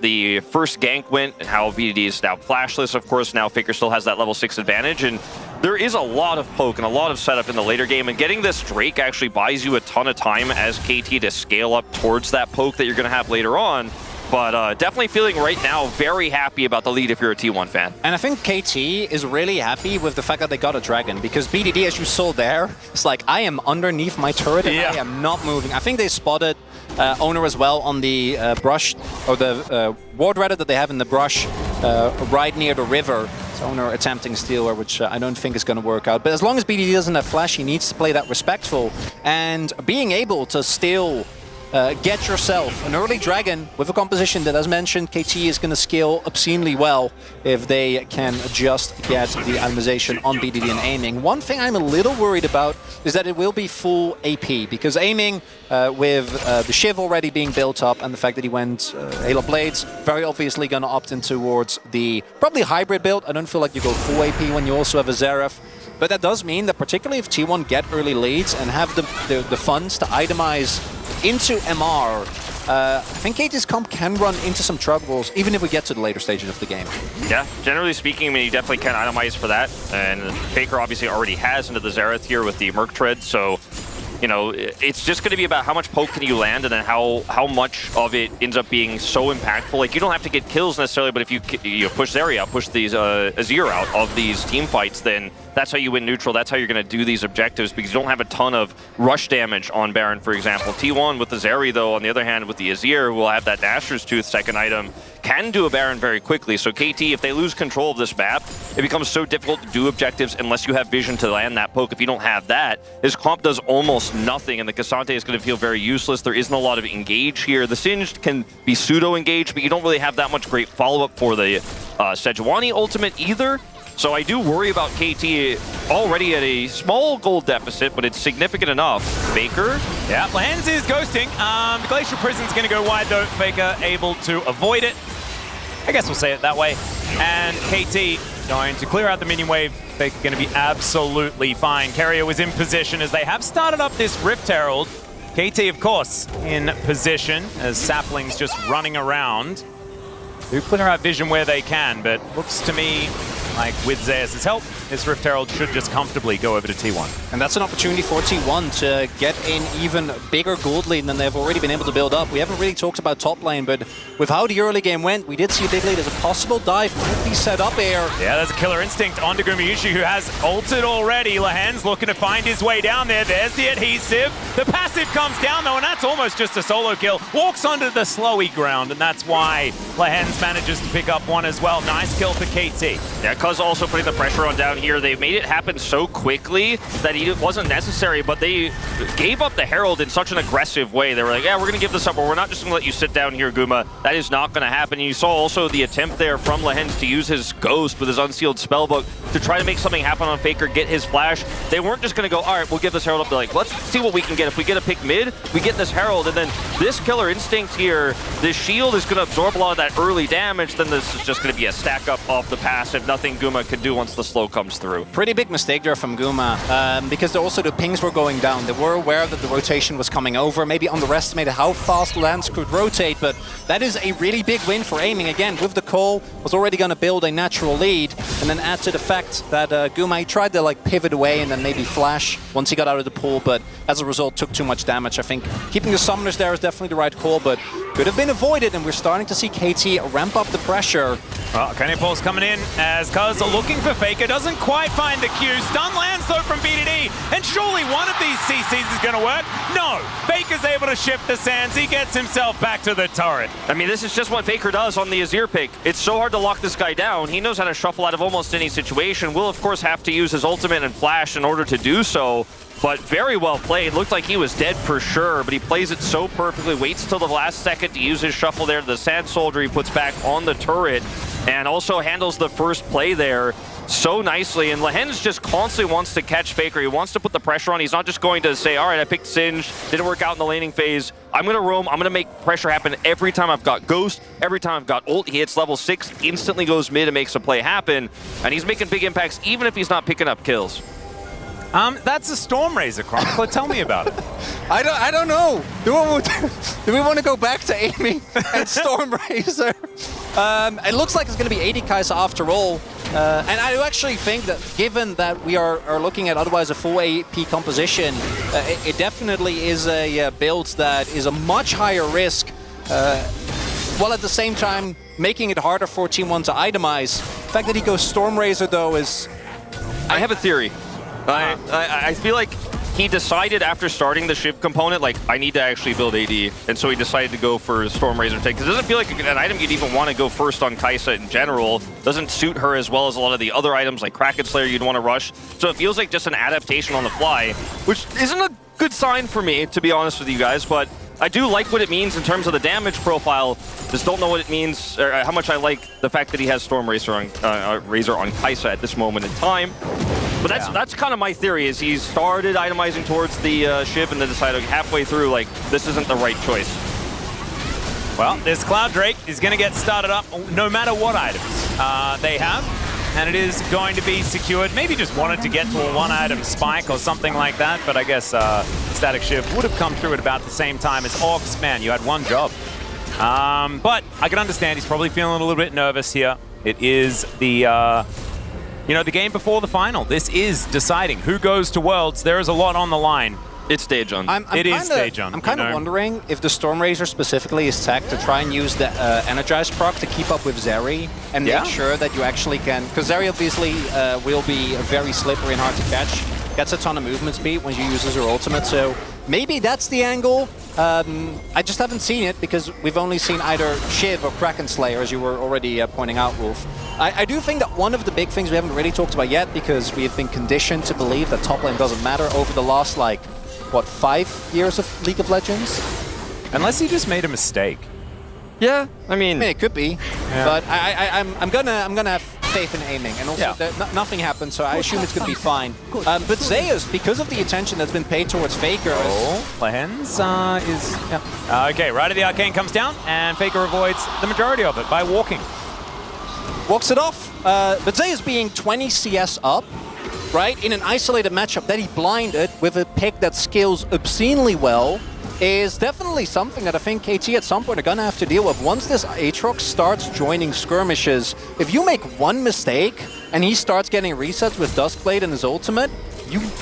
the first gank went and how BDD is now flashless. Of course, now Faker still has that level 6 advantage, and there is a lot of poke and a lot of setup in the later game, and getting this Drake actually buys you a ton of time as KT to scale up towards that poke that you're going to have later on. But definitely feeling right now very happy about the lead if you're a T1 fan. And I think KT is really happy with the fact that they got a dragon, because BDD, as you saw there, it's like, I am underneath my turret and I am not moving. I think they spotted Owner as well on the brush, or the ward rather that they have in the brush right near the river. So Owner attempting stealer, which I don't think is going to work out. But as long as BDD doesn't have flash, he needs to play that respectful. And being able to still get yourself an early dragon with a composition that, as mentioned, KT is going to scale obscenely well if they can just get the atomization on BDD and aiming. One thing I'm a little worried about is that it will be full AP, because aiming with the Shiv already being built up and the fact that he went Halo Blades, very obviously going to opt in towards the probably hybrid build. I don't feel like you go full AP when you also have a Xerath. But that does mean that particularly if T1 get early leads and have the funds to itemize into MR, I think KT's comp can run into some troubles, even if we get to the later stages of the game. Yeah, generally speaking, I mean, you definitely can itemize for that. And Faker obviously already has into the Xerath here with the Merc Tread, so you know, it's just going to be about how much poke can you land and then how much of it ends up being so impactful. Like, you don't have to get kills necessarily, but if you push Zarya, push these Azir out of these team fights, then that's how you win neutral. That's how you're going to do these objectives, because you don't have a ton of rush damage on Baron, for example. T1 with the Zeri, though, on the other hand, with the Azir, who will have that Nashor's Tooth second item, can do a Baron very quickly. So KT, if they lose control of this map, it becomes so difficult to do objectives unless you have vision to land that poke. If you don't have that, his comp does almost nothing, and the Cassante is going to feel very useless. There isn't a lot of engage here. The Singed can be pseudo-engaged, but you don't really have that much great follow-up for the Sejuani ultimate either. So I do worry about KT already at a small gold deficit, but it's significant enough. Faker? Yeah, Lens is ghosting. Glacial Prison's going to go wide, though. Faker able to avoid it. I guess we'll say it that way. And KT going to clear out the minion wave. They're going to be absolutely fine. Kerio was in position as they have started up this Rift Herald. KT, of course, in position as Sapling's just running around. They clear out vision where they can, but looks to me like with Zeus' help, this Rift Herald should just comfortably go over to T1. And that's an opportunity for T1 to get an even bigger gold lead than they've already been able to build up. We haven't really talked about top lane, but with how the early game went, we did see a big lead as a possible dive might be set up here. Yeah, there's a killer instinct on Gumayushi, who has ulted already. Lahen's looking to find his way down there. There's the adhesive. The passive comes down though, and that's almost just a solo kill. Walks onto the slowy ground, and that's why Lahen's manages to pick up one as well. Nice kill for KT. Yeah, Cuz also putting the pressure on down here. They made it happen so quickly that it wasn't necessary, but they gave up the Herald in such an aggressive way. They were like, yeah, we're going to give this up, but we're not just going to let you sit down here, Guma. That is not going to happen. And you saw also the attempt there from Lahen's to use his Ghost with his Unsealed Spellbook to try to make something happen on Faker, get his flash. They weren't just going to go, all right, we'll give this Herald up. They're like, let's see what we can get. If we get a pick mid, we get this Herald, and then this Killer Instinct here, this shield is going to absorb a lot of that early damage. Then this is just going to be a stack up off the passive. Nothing Guma can do once the slow comes through. Pretty big mistake there from Guma, because also the pings were going down. They were aware that the rotation was coming over, maybe underestimated how fast Lance could rotate, but that is a really big win for aiming. Again, with the call, was already going to build a natural lead, and then add to the fact that Guma, he tried to like pivot away and then maybe flash once he got out of the pool, but as a result took too much damage. I think keeping the summoners there is definitely the right call, but could have been avoided, and we're starting to see KT ramp up the pressure. Well, Cannonball's coming in as Cuz looking for Faker, doesn't quite find the Q. Stun lands though from BDD, and surely one of these CCs is going to work. No, Faker's able to shift the sands. He gets himself back to the turret. I mean, this is just what Faker does on the Azir pick. It's so hard to lock this guy down. He knows how to shuffle out of almost any situation. Will, of course, have to use his ultimate and flash in order to do so. But very well played. Looked like he was dead for sure, but he plays it so perfectly. Waits till the last second to use his shuffle there. The Sand Soldier he puts back on the turret, and also handles the first play there so nicely. And Lahen's just constantly wants to catch Faker. He wants to put the pressure on. He's not just going to say, all right, I picked Singe, didn't work out in the laning phase. I'm going to roam. I'm going to make pressure happen every time I've got Ghost, every time I've got ult. He hits level 6, instantly goes mid and makes a play happen. And he's making big impacts even if he's not picking up kills. That's a Stormrazor, Chronicler. Tell me about it. I don't know. Do we want to go back to aiming and Stormrazor? It looks like it's going to be 80 Kai'Sa after all. And I actually think that given that we are looking at otherwise a full AP composition, it definitely is a build that is a much higher risk, while at the same time making it harder for Team 1 to itemize. The fact that he goes Stormrazor though is... I have a theory. I feel like he decided after starting the Shiv component, like, I need to actually build AD, and so he decided to go for Stormrazor take, because it doesn't feel like an item you'd even want to go first on Kai'Sa in general. Doesn't suit her as well as a lot of the other items like Kraken Slayer you'd want to rush. So it feels like just an adaptation on the fly, which isn't a good sign for me, to be honest with you guys, but I do like what it means in terms of the damage profile. Just don't know what it means, or how much I like the fact that he has Stormrazor Razor on Kai'Sa at this moment in time. But that's kind of my theory, is he started itemizing towards the Shiv and then decided halfway through, like, this isn't the right choice. Well, this Cloud Drake is going to get started up no matter what items they have. And it is going to be secured. Maybe just wanted to get to a one-item spike or something like that. But I guess Static Shiv would have come through at about the same time as Orcs. Man, you had one job. But I can understand he's probably feeling a little bit nervous here. It is the... the game before the final. This is deciding who goes to Worlds. There is a lot on the line. It's Daejeon. It is Daejeon. I'm kind of wondering if the Stormrazor specifically is tagged to try and use the Energize proc to keep up with Zeri and make sure that you actually can... Because Zeri obviously will be very slippery and hard to catch. Gets a ton of movement speed when she uses her ultimate, so maybe that's the angle. I just haven't seen it because we've only seen either Shiv or Kraken Slayer, as you were already pointing out, Wolf. I do think that one of the big things we haven't really talked about yet, because we have been conditioned to believe that top lane doesn't matter over the last, like, what, 5 years of League of Legends? Unless he just made a mistake. Yeah, I mean it could be, but I'm gonna have faith in aiming, and also nothing happened, so I assume it's gonna be fine. But Zeus, because of the attention that's been paid towards Faker, Lahen's is okay. Right of the Arcane comes down, and Faker avoids the majority of it by walking. walks it off. But Zeus being 20 CS up, right, in an isolated matchup that he blinded with a pick that scales obscenely well is definitely something that I think KT at some point are going to have to deal with. Once this Aatrox starts joining skirmishes, if you make one mistake and he starts getting resets with Duskblade and his ultimate,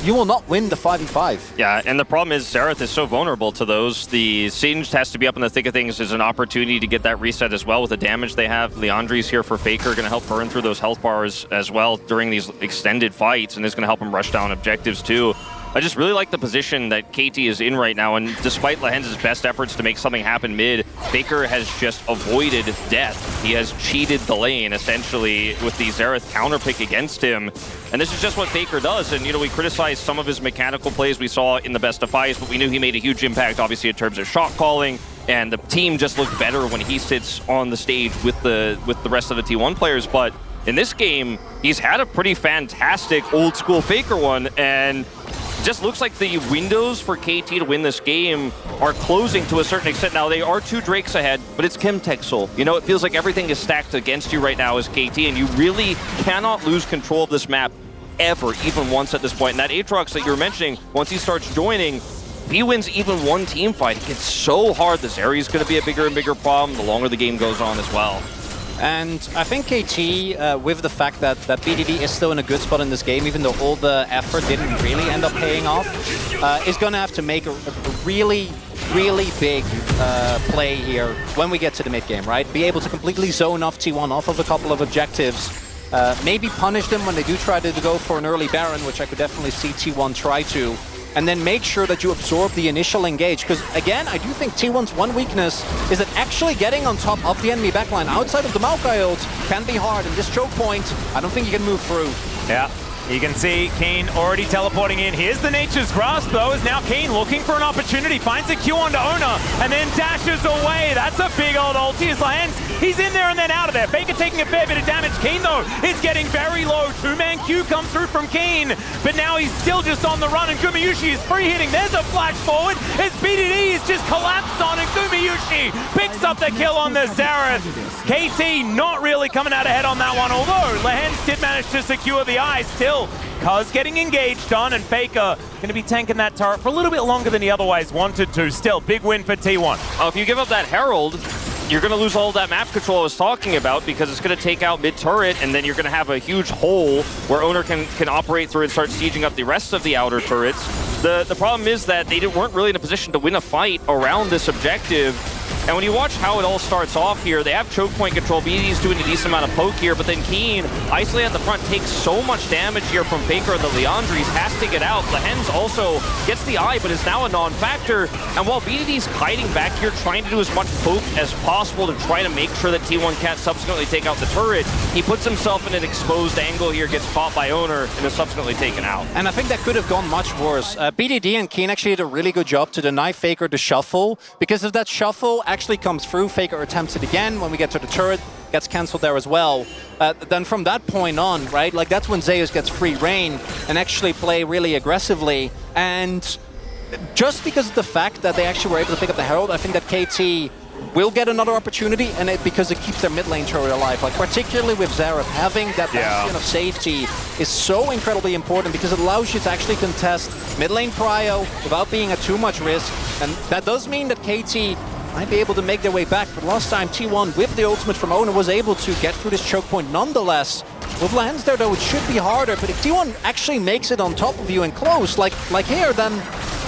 you will not win the 5v5. Yeah, and the problem is Xerath is so vulnerable to those. The Singed has to be up in the thick of things. There's an opportunity to get that reset as well with the damage they have. Leandri's here for Faker, going to help burn through those health bars as well during these extended fights, and is going to help him rush down objectives too. I just really like the position that KT is in right now, and despite Lehens' best efforts to make something happen mid, Faker has just avoided death. He has cheated the lane, essentially, with the Xerath counterpick against him. And this is just what Faker does, and, you know, we criticized some of his mechanical plays we saw in the best of fives, but we knew he made a huge impact, obviously, in terms of shot calling, and the team just looked better when he sits on the stage with the rest of the T1 players. But in this game, he's had a pretty fantastic old-school Faker one, and just looks like the windows for KT to win this game are closing to a certain extent. Now, they are 2 Drakes ahead, but it's Chemtexel. You know, it feels like everything is stacked against you right now as KT, and you really cannot lose control of this map ever, even once at this point. And that Aatrox that you were mentioning, once he starts joining, if he wins even one team fight, it gets so hard. This area is going to be a bigger and bigger problem the longer the game goes on as well. And I think KT, with the fact that BDD is still in a good spot in this game, even though all the effort didn't really end up paying off, is going to have to make a really, really big play here when we get to the mid-game, right? Be able to completely zone off T1 off of a couple of objectives. Maybe punish them when they do try to go for an early Baron, which I could definitely see T1 try to. And then make sure that you absorb the initial engage. Because, again, I do think T1's one weakness is that actually getting on top of the enemy backline outside of the Maokai ult can be hard. And this choke point, I don't think you can move through. Yeah. You can see Keen already teleporting in. Here's the Nature's Grasp, though, as now Keen looking for an opportunity, finds a Q onto Owner, and then dashes away. That's a big old ulti as Lehens. He's in there and then out of there. Faker taking a fair bit of damage. Keen, though, is getting very low. 2-man Q comes through from Keen, but now he's still just on the run, and Gumayusi is free hitting. There's a flash forward as BDD is just collapsed on, and Gumayusi picks up the kill on the Xerath. KT not really coming out ahead on that one, although Lehens did manage to secure the eye. Still, Cuz getting engaged on, and Faker going to be tanking that turret for a little bit longer than he otherwise wanted to. Still, big win for T1. Oh, if you give up that Herald, you're going to lose all that map control I was talking about, because it's going to take out mid-turret, and then you're going to have a huge hole where Owner can operate through and start sieging up the rest of the outer turrets. The problem is that they weren't really in a position to win a fight around this objective. And when you watch how it all starts off here, they have choke point control. BD's doing a decent amount of poke here, but then Keen, isolated at the front, takes so much damage here from Faker and the Leandris, has to get out. Lehens also gets the eye, but is now a non-factor. And while BDD's hiding back here, trying to do as much poke as possible to try to make sure that T1 can't subsequently take out the turret, he puts himself in an exposed angle here, gets caught by Owner, and is subsequently taken out. And I think that could have gone much worse. BDD and Keen actually did a really good job to deny Faker the shuffle, because if that shuffle actually comes through, Faker attempts it again. When we get to the turret, gets cancelled there as well. Then from that point on, right, like that's when Zeus gets free reign and actually play really aggressively. And just because of the fact that they actually were able to pick up the Herald, I think that KT will get another opportunity, and because it keeps their mid lane turret alive. Like particularly with Xerath, having that bastion of safety is so incredibly important, because it allows you to actually contest mid lane prio without being at too much risk. And that does mean that KT might be able to make their way back, but last time T1 with the ultimate from Owner was able to get through this choke point nonetheless. With Lehens there though, it should be harder, but if T1 actually makes it on top of you and close, like here, then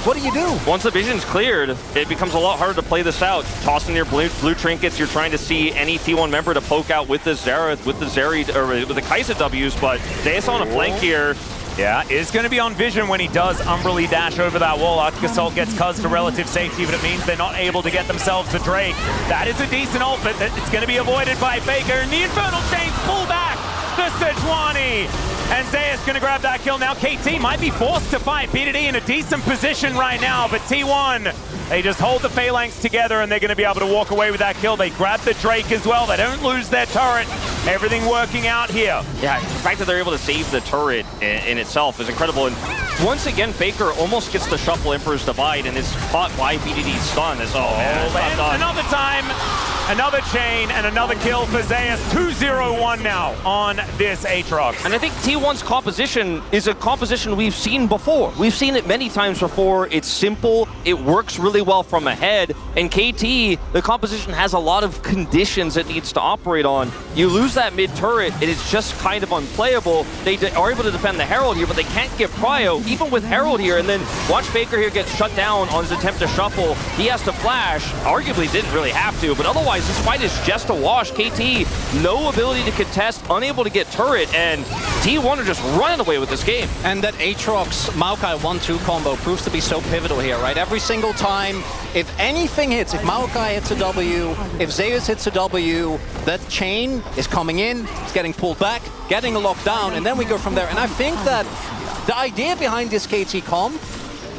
what do you do? Once the vision's cleared, it becomes a lot harder to play this out. Tossing your blue trinkets, you're trying to see any T1 member to poke out with the Xerath, with the Zeri, or with the Kai'Sa W's, but Zeus on a flank here. Yeah, is going to be on vision when he does umbrally dash over that wall. Arctic Assault gets Cuz to relative safety, but it means they're not able to get themselves the Drake. That is a decent ult, but it's going to be avoided by Faker, and the Infernal Chains pull back the Sejuani. And Zeus going to grab that kill. Now KT might be forced to fight. BDD in a decent position right now, but T1, they just hold the Phalanx together, and they're going to be able to walk away with that kill. They grab the Drake as well. They don't lose their turret. Everything working out here. Yeah, the fact that they're able to save the turret in itself is incredible. And once again, Faker almost gets the shuffle Emperor's Divide and is caught by BDD's stun. Oh, man, another time. Another chain and another kill for Zeus. 2-0-1 now on this Aatrox. And I think T1's composition is a composition we've seen before. We've seen it many times before. It's simple, it works really well from ahead, and KT, the composition has a lot of conditions it needs to operate on. You lose that mid-turret, and it's just kind of unplayable. They are able to defend the Herald here, but they can't get Prio, even with Herald here, and then watch Faker here get shut down on his attempt to shuffle. He has to flash, arguably didn't really have to, but otherwise this fight is just a wash. KT, no ability to contest, unable to get turret, and T1 are just running away with this game. And that Aatrox Maokai 1-2 combo proves to be so pivotal here, right? Every single time, if anything hits, if Maokai hits a W, if Zeus hits a W, that chain is coming in, it's getting pulled back, getting locked down, and then we go from there. And I think that the idea behind this KT comp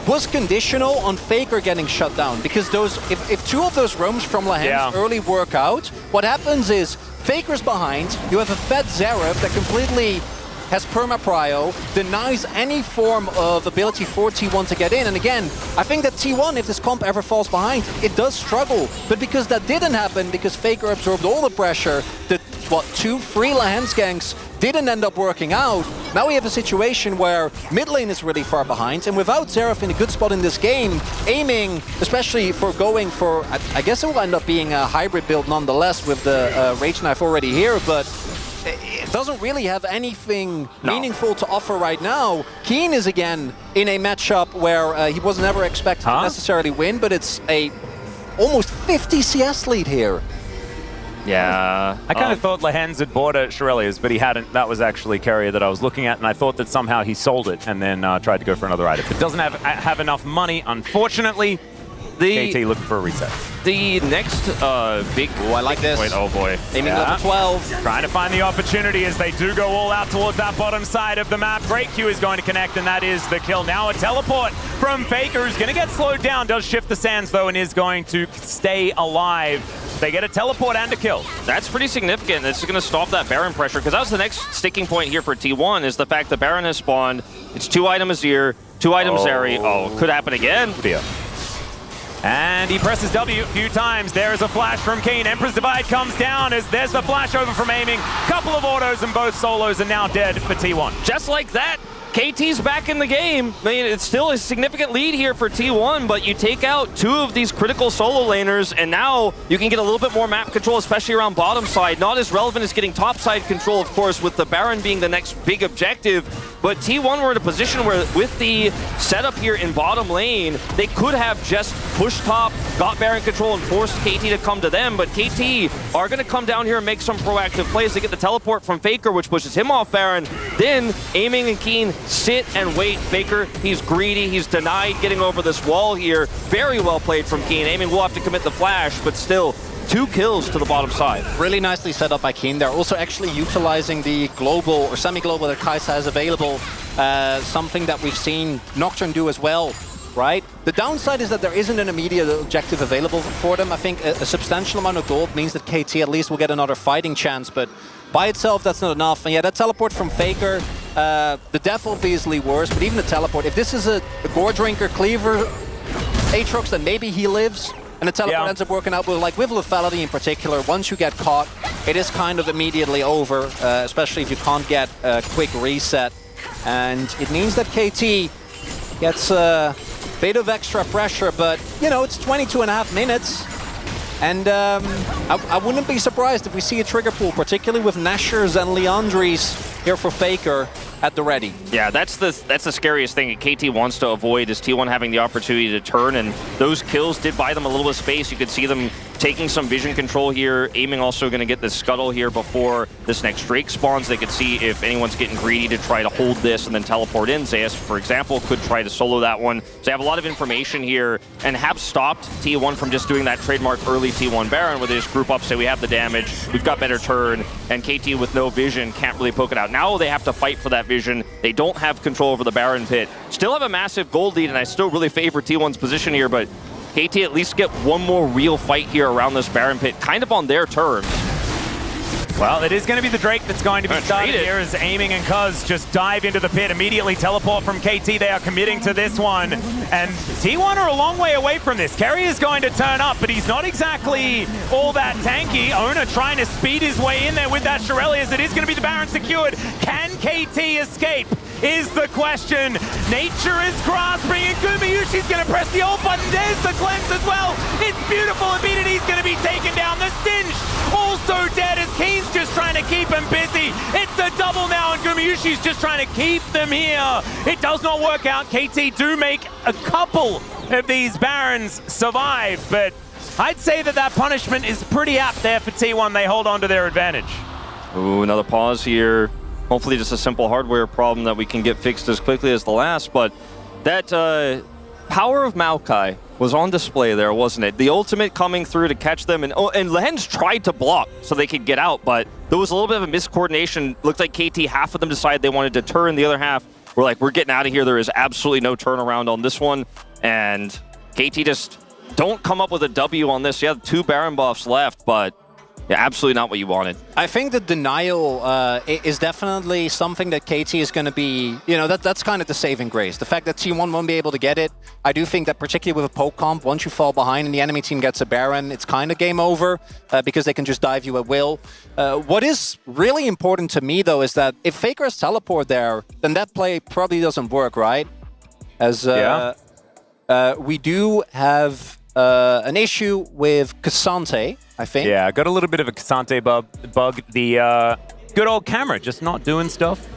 was conditional on Faker getting shut down, because those, if two of those roams from Lahen's early work out, what happens is Faker's behind, you have a fed Zeref that completely has perma-prio, denies any form of ability for T1 to get in, and again, I think that T1, if this comp ever falls behind, it does struggle, but because that didn't happen, because Faker absorbed all the pressure, the, what, 2 free Lahen's ganks didn't end up working out. Now we have a situation where mid lane is really far behind, and without Zeref in a good spot in this game, aiming, especially for going for, I guess it will end up being a hybrid build nonetheless with the Rage Knife already here, but it doesn't really have anything meaningful to offer right now. Keen is again in a matchup where he was never expected to necessarily win, but it's a almost 50 CS lead here. Yeah. I kind of thought Lahen's had bought a Shirelia's, but he hadn't. That was actually Carrier that I was looking at, and I thought that somehow he sold it and then tried to go for another item. But doesn't have enough money, unfortunately. KT looking for a reset. The next big... Oh, I like this. Wait, oh boy. Aiming level 12. Trying to find the opportunity as they do go all out towards that bottom side of the map. Great Q is going to connect, and that is the kill. Now a teleport from Faker, who's going to get slowed down. Does shift the sands, though, and is going to stay alive. They get a teleport and a kill. That's pretty significant. This is going to stop that Baron pressure, because that was the next sticking point here for T1, is the fact that Baron has spawned. It's 2 item Azir, 2 items Zeri. Oh, could happen again. Yeah. And he presses W a few times. There is a flash from Kane. Emperor's Divide comes down as there's the flash over from aiming. Couple of autos and both solos are now dead for T1. Just like that, KT's back in the game. I mean, it's still a significant lead here for T1, but you take out 2 of these critical solo laners, and now you can get a little bit more map control, especially around bottom side. Not as relevant as getting top side control, of course, with the Baron being the next big objective. But T1 were in a position where, with the setup here in bottom lane, they could have just pushed top, got Baron control, and forced KT to come to them. But KT are going to come down here and make some proactive plays. They get the teleport from Faker, which pushes him off Baron. Then, Aiming and Keen sit and wait. Faker, he's greedy. He's denied getting over this wall here. Very well played from Keen. Aiming will have to commit the flash, but still, 2 kills to the bottom side. Really nicely set up by Keen. They're also actually utilizing the global or semi-global that Kai'Sa has available. Something that we've seen Nocturne do as well, right? The downside is that there isn't an immediate objective available for them. I think a substantial amount of gold means that KT at least will get another fighting chance, but by itself, that's not enough. And yeah, that teleport from Faker, the death obviously worse, but even the teleport, if this is a Gore Drinker Cleaver Aatrox, then maybe he lives. And the teleport ends up working out, but like with Lethality in particular, once you get caught, it is kind of immediately over, especially if you can't get a quick reset. And it means that KT gets a bit of extra pressure, but, you know, it's 22.5 minutes. And I wouldn't be surprised if we see a trigger pool, particularly with Nashers and Leandries here for Faker at the ready. Yeah, that's the scariest thing KT wants to avoid, is T1 having the opportunity to turn, and those kills did buy them a little bit of space. You could see them taking some vision control here. Aiming also going to get the scuttle here before this next Drake spawns. They could see if anyone's getting greedy to try to hold this and then teleport in. Zeus, for example, could try to solo that one. So they have a lot of information here and have stopped T1 from just doing that trademark early T1 Baron where they just group up, say we have the damage, we've got better turn, and KT with no vision can't really poke it out. Now they have to fight for that vision. They don't have control over the Baron pit. Still have a massive gold lead, and I still really favor T1's position here, but KT at least get one more real fight here around this Baron pit, kind of on their terms. Well, it is going to be the Drake that's going to be started here as Aiming and Cuz just dive into the pit, immediately teleport from KT. They are committing to this one. And T1 are a long way away from this. Kerry is going to turn up, but he's not exactly all that tanky. Ona trying to speed his way in there with that Shirelli as it is going to be the Baron secured. Can KT escape? Is the question. Nature is grasping, and Gumayushi's going to press the ult button. There's the cleanse as well. It's beautiful, and BDD's going to be taken down. The Singed also dead as Keen's just trying to keep him busy. It's a double now, and Gumayushi's just trying to keep them here. It does not work out. KT do make a couple of these Barons survive, but I'd say that that punishment is pretty apt there for T1. They hold on to their advantage. Ooh, another pause here. Hopefully just a simple hardware problem that we can get fixed as quickly as the last, but that power of Maokai was on display there, wasn't it? The ultimate coming through to catch them, and Lehens tried to block so they could get out, but there was a little bit of a miscoordination. Looked like KT, half of them decided they wanted to turn, the other half were like, we're getting out of here. There is absolutely no turnaround on this one, and KT just don't come up with a W on this. You have 2 Baron buffs left, but yeah, absolutely not what you wanted. I think the denial is definitely something that KT is going to be, you know, that's kind of the saving grace. The fact that T1 won't be able to get it, I do think that particularly with a poke comp, once you fall behind and the enemy team gets a Baron, it's kind of game over because they can just dive you at will. What is really important to me, though, is that if Faker has teleport there, then that play probably doesn't work, right? As we do have an issue with Cassante, I think. Yeah, got a little bit of a Cassante bug. The good old camera just not doing stuff.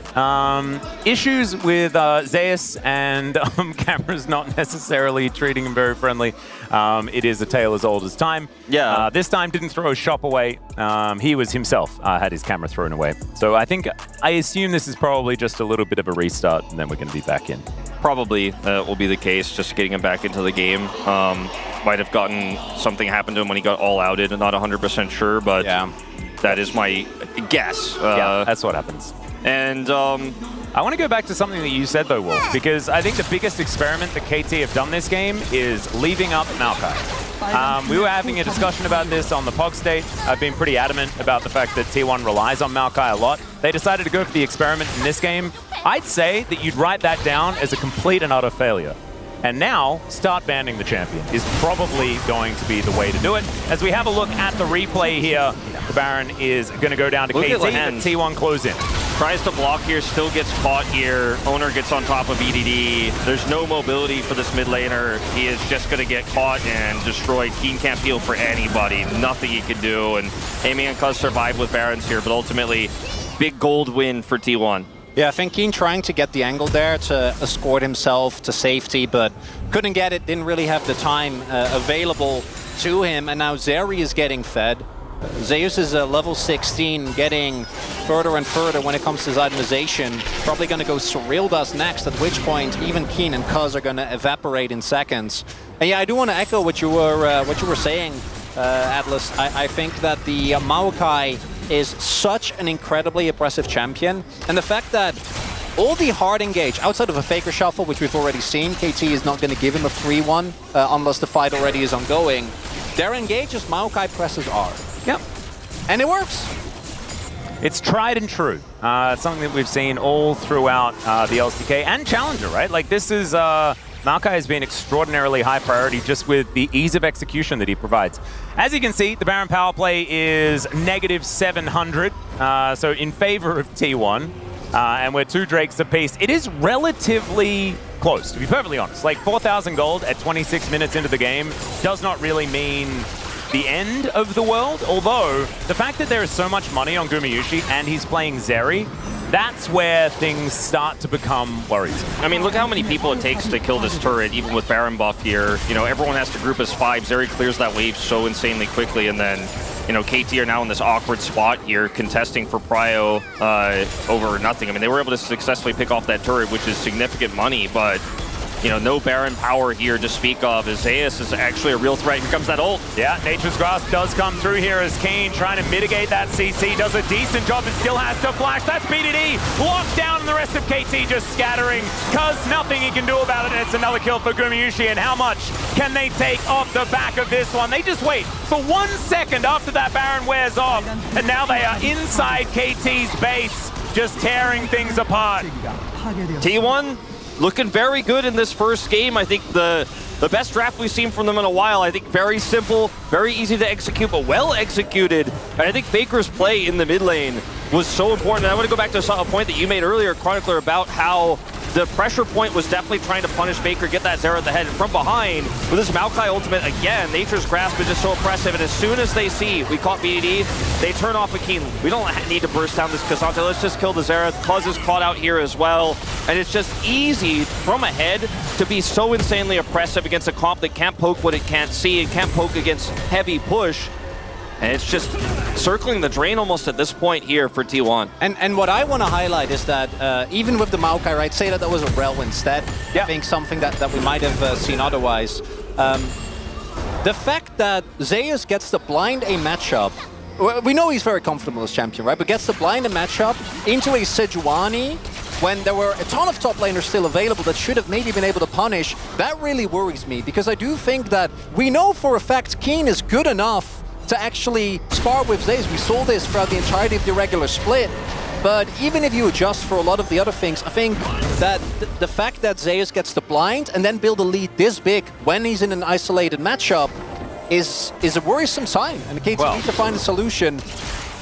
Issues with Zeus and cameras not necessarily treating him very friendly. It is a tale as old as time. Yeah. This time didn't throw his shop away. He was himself had his camera thrown away. So I assume this is probably just a little bit of a restart, and then we're going to be back in. Probably will be the case, just getting him back into the game. Might have gotten something happened to him when he got all outed. I'm not 100% sure, but that is my guess. Yeah, that's what happens. And I want to go back to something that you said, though, Wolf, because I think the biggest experiment that KT have done this game is leaving up Maokai. We were having a discussion about this on the POG state. I've been pretty adamant about the fact that T1 relies on Maokai a lot. They decided to go for the experiment in this game. I'd say that you'd write that down as a complete and utter failure. And now, start banning the champion is probably going to be the way to do it. As we have a look at the replay here, the Baron is going to go down to KT, but T1 close in. Tries to block here, still gets caught here. Owner gets on top of EDD. There's no mobility for this mid laner. He is just going to get caught and destroyed. Keen can't heal for anybody. Nothing he can do. And Amy and Cuz survive with Barons here, but ultimately, big gold win for T1. Yeah, I think Keen trying to get the angle there to escort himself to safety, but couldn't get it, didn't really have the time available to him, and now Zeri is getting fed. Zeus is level 16, getting further and further when it comes to his itemization. Probably going to go Surreal Dust next, at which point even Keen and Cuz are going to evaporate in seconds. And yeah, I do want to echo what you were saying, Atlas. I think that the Maokai is such an incredibly oppressive champion, and the fact that all the hard engage, outside of a Faker Shuffle, which we've already seen, KT is not going to give him a free one unless the fight already is ongoing. Their engages, Maokai presses R. Yep. And it works. It's tried and true. It's something that we've seen all throughout the LCK and Challenger, right? Like, this is... Maokai has been extraordinarily high priority just with the ease of execution that he provides. As you can see, the Baron power play is negative 700, so in favor of T1, and we're 2 Drakes apiece. It is relatively close, to be perfectly honest. Like, 4,000 gold at 26 minutes into the game does not really mean the end of the world, although the fact that there is so much money on Gumayushi and he's playing Zeri, that's where things start to become worrisome. I mean, look how many people it takes to kill this turret, even with Baron buff here. You know, everyone has to group as 5. Zeri clears that wave so insanely quickly, and then, you know, KT are now in this awkward spot here, contesting for prio over nothing. I mean, they were able to successfully pick off that turret, which is significant money, but no Baron power here to speak of. As Zeus is actually a real threat. Here comes that ult. Yeah, Nature's Grasp does come through here as Kane trying to mitigate that CC. Does a decent job and still has to flash. That's BDD. Locked down and the rest of KT just scattering because nothing he can do about it. And it's another kill for Gumayusi. And how much can they take off the back of this one? They just wait for 1 second after that Baron wears off. And now they are inside KT's base, just tearing things apart. T1 looking very good in this first game. I think the best draft we've seen from them in a while. I think very simple, very easy to execute, but well executed. And I think Faker's play in the mid lane was so important. And I want to go back to a point that you made earlier, Chronicler, about how the pressure point was definitely trying to punish Faker, get that Zera at the head. And from behind, with this Maokai ultimate, again, Nature's Grasp is just so oppressive. And as soon as they see we caught BDD, they turn off a Keen. We don't need to burst down this Cassante. Let's just kill the Zera. Cuz is caught out here as well. And it's just easy from ahead to be so insanely oppressive against a comp that can't poke what it can't see and can't poke against heavy push. And it's just circling the drain almost at this point here for T1. And what I want to highlight is that even with the Maokai, right, say that was a Rel instead. Yeah. I think something that we might have seen otherwise. The fact that Zeus gets to blind a matchup, we know he's very comfortable as champion, right? But gets to blind a matchup into a Sejuani when there were a ton of top laners still available that should have maybe been able to punish, that really worries me. Because I do think that we know for a fact Keen is good enough to actually spar with Zeus. We saw this throughout the entirety of the regular split. But even if you adjust for a lot of the other things, I think that the fact that Zeus gets the blind and then build a lead this big when he's in an isolated matchup is a worrisome sign. And KT needs to find a solution.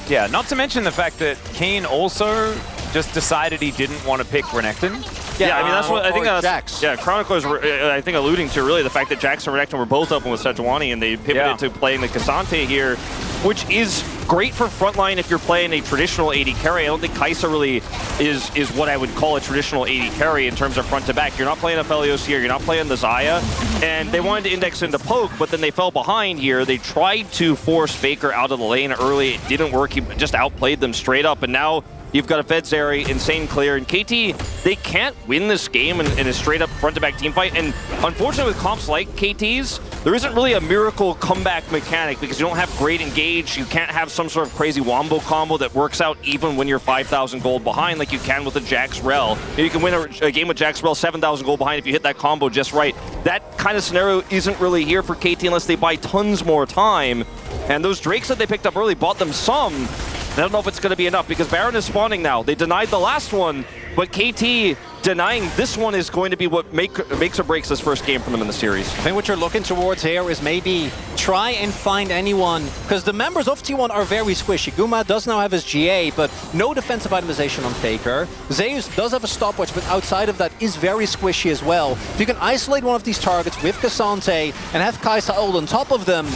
Yeah, not to mention the fact that Kane also just decided he didn't want to pick Renekton. Yeah, I mean, that's what I think that's... Jax. Yeah, Chronicler's, I think, alluding to really the fact that Jax and Renekton were both open with Sejuani, and they pivoted to playing the Cassante here, which is great for frontline if you're playing a traditional AD carry. I don't think Kai'Sa really is what I would call a traditional AD carry in terms of front to back. You're not playing a Felios here, you're not playing the Xayah, and they wanted to index into poke, but then they fell behind here. They tried to force Faker out of the lane early. It didn't work. He just outplayed them straight up, and now you've got a Fedzeri, insane clear, and KT, they can't win this game in a straight-up front-to-back team fight. And unfortunately, with comps like KT's, there isn't really a miracle comeback mechanic because you don't have great engage. You can't have some sort of crazy wombo combo that works out even when you're 5,000 gold behind like you can with a Jax Rel. You can win a game with Jax Rel 7,000 gold behind if you hit that combo just right. That kind of scenario isn't really here for KT unless they buy tons more time. And those Drakes that they picked up early bought them some. I don't know if it's going to be enough because Baron is spawning now. They denied the last one, but KT denying this one is going to be what makes or breaks this first game for them in the series. I think what you're looking towards here is maybe try and find anyone, because the members of T1 are very squishy. Guma does now have his GA, but no defensive itemization on Faker. Zeus does have a stopwatch, but outside of that is very squishy as well. If you can isolate one of these targets with Cassante and have Kai'Sa ult on top of them,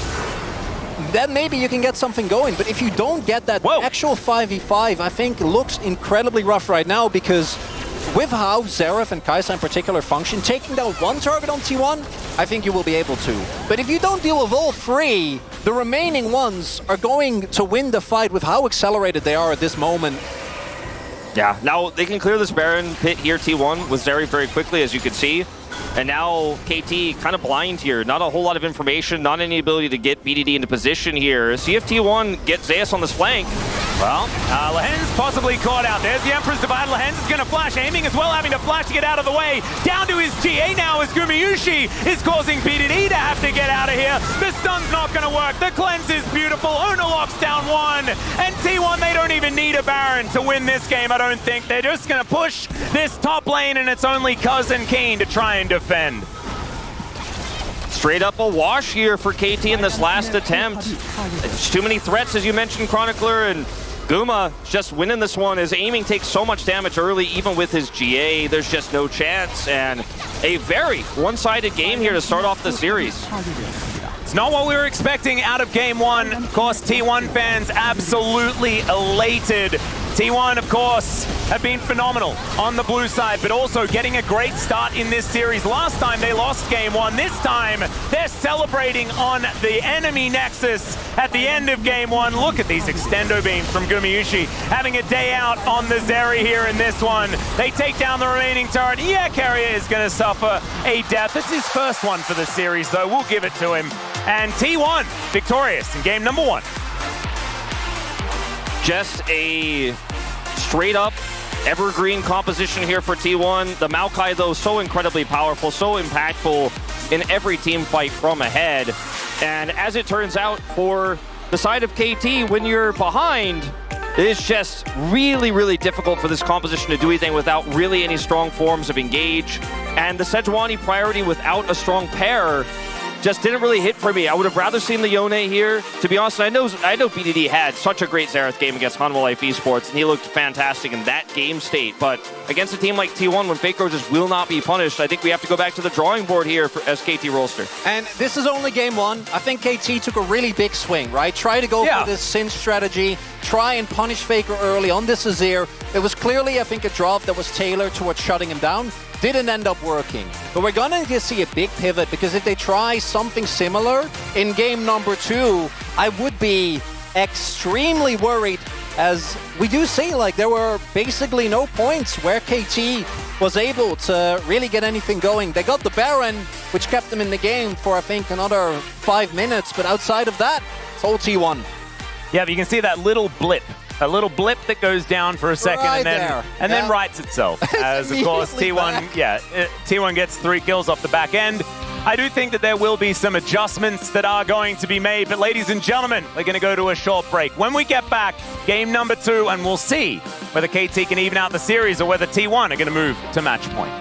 then maybe you can get something going. But if you don't get that actual 5v5, I think it looks incredibly rough right now because with how Xerath and Kai'Sa in particular function, taking down one target on T1, I think you will be able to. But if you don't deal with all three, the remaining ones are going to win the fight with how accelerated they are at this moment. Yeah, now they can clear this Baron pit here, T1, with Zeri very quickly, as you can see. And now KT kind of blind here. Not a whole lot of information, not any ability to get BDD into position here. See if T1 gets Zeus on this flank. Well, Lehen's possibly caught out. There's the Emperor's Divide. Lehen's is going to flash, aiming as well, having to flash to get out of the way. Down to his GA now as Gumayusi is causing BDD to have to get out of here. The stun's not going to work. The cleanse is beautiful. Ona locks down one. And T1, they don't even need a Baron to win this game, I don't think. They're just going to push this top lane, and it's only Cousin Kane to try and defend. Straight up a wash here for KT in this last attempt. It's too many threats, as you mentioned, Chronicler, and Guma just winning this one. His aiming takes so much damage early, even with his GA. There's just no chance, and a very one-sided game here to start off the series. It's not what we were expecting out of game one. Of course, T1 fans absolutely elated T1, of course, have been phenomenal on the blue side, but also getting a great start in this series. Last time they lost game 1. This time they're celebrating on the enemy Nexus at the end of game 1. Look at these extendo beams from Gumayusi, having a day out on the Zeri here in this one. They take down the remaining turret. Yeah, Carrier is going to suffer a death. It's his first one for the series, though. We'll give it to him. And T1 victorious in game number 1. Just a straight-up evergreen composition here for T1. The Maokai, though, so incredibly powerful, so impactful in every team fight from ahead. And as it turns out, for the side of KT, when you're behind, it's just really, really difficult for this composition to do anything without really any strong forms of engage. And the Sejuani priority without a strong pair just didn't really hit for me. I would have rather seen the Yone here. To be honest, I know BDD had such a great Xerath game against Hanwha Life Esports, and he looked fantastic in that game state. But against a team like T1, when Faker just will not be punished, I think we have to go back to the drawing board here for SKT Rolster. And this is only game 1. I think KT took a really big swing, right? Try to go for this Sin strategy, try and punish Faker early on this Azir. It was clearly, I think, a drop that was tailored towards shutting him down. Didn't end up working. But we're gonna just see a big pivot, because if they try something similar in game number 2, I would be extremely worried, as we do see like there were basically no points where KT was able to really get anything going. They got the Baron, which kept them in the game for I think another 5 minutes, but outside of that, it's all T1. Yeah, but you can see that little blip. A little blip that goes down for a second and then rights itself. As of course T1, T1 gets 3 kills off the back end. I do think that there will be some adjustments that are going to be made, but ladies and gentlemen, we're going to go to a short break. When we get back, game number 2, and we'll see whether KT can even out the series or whether T1 are going to move to match point.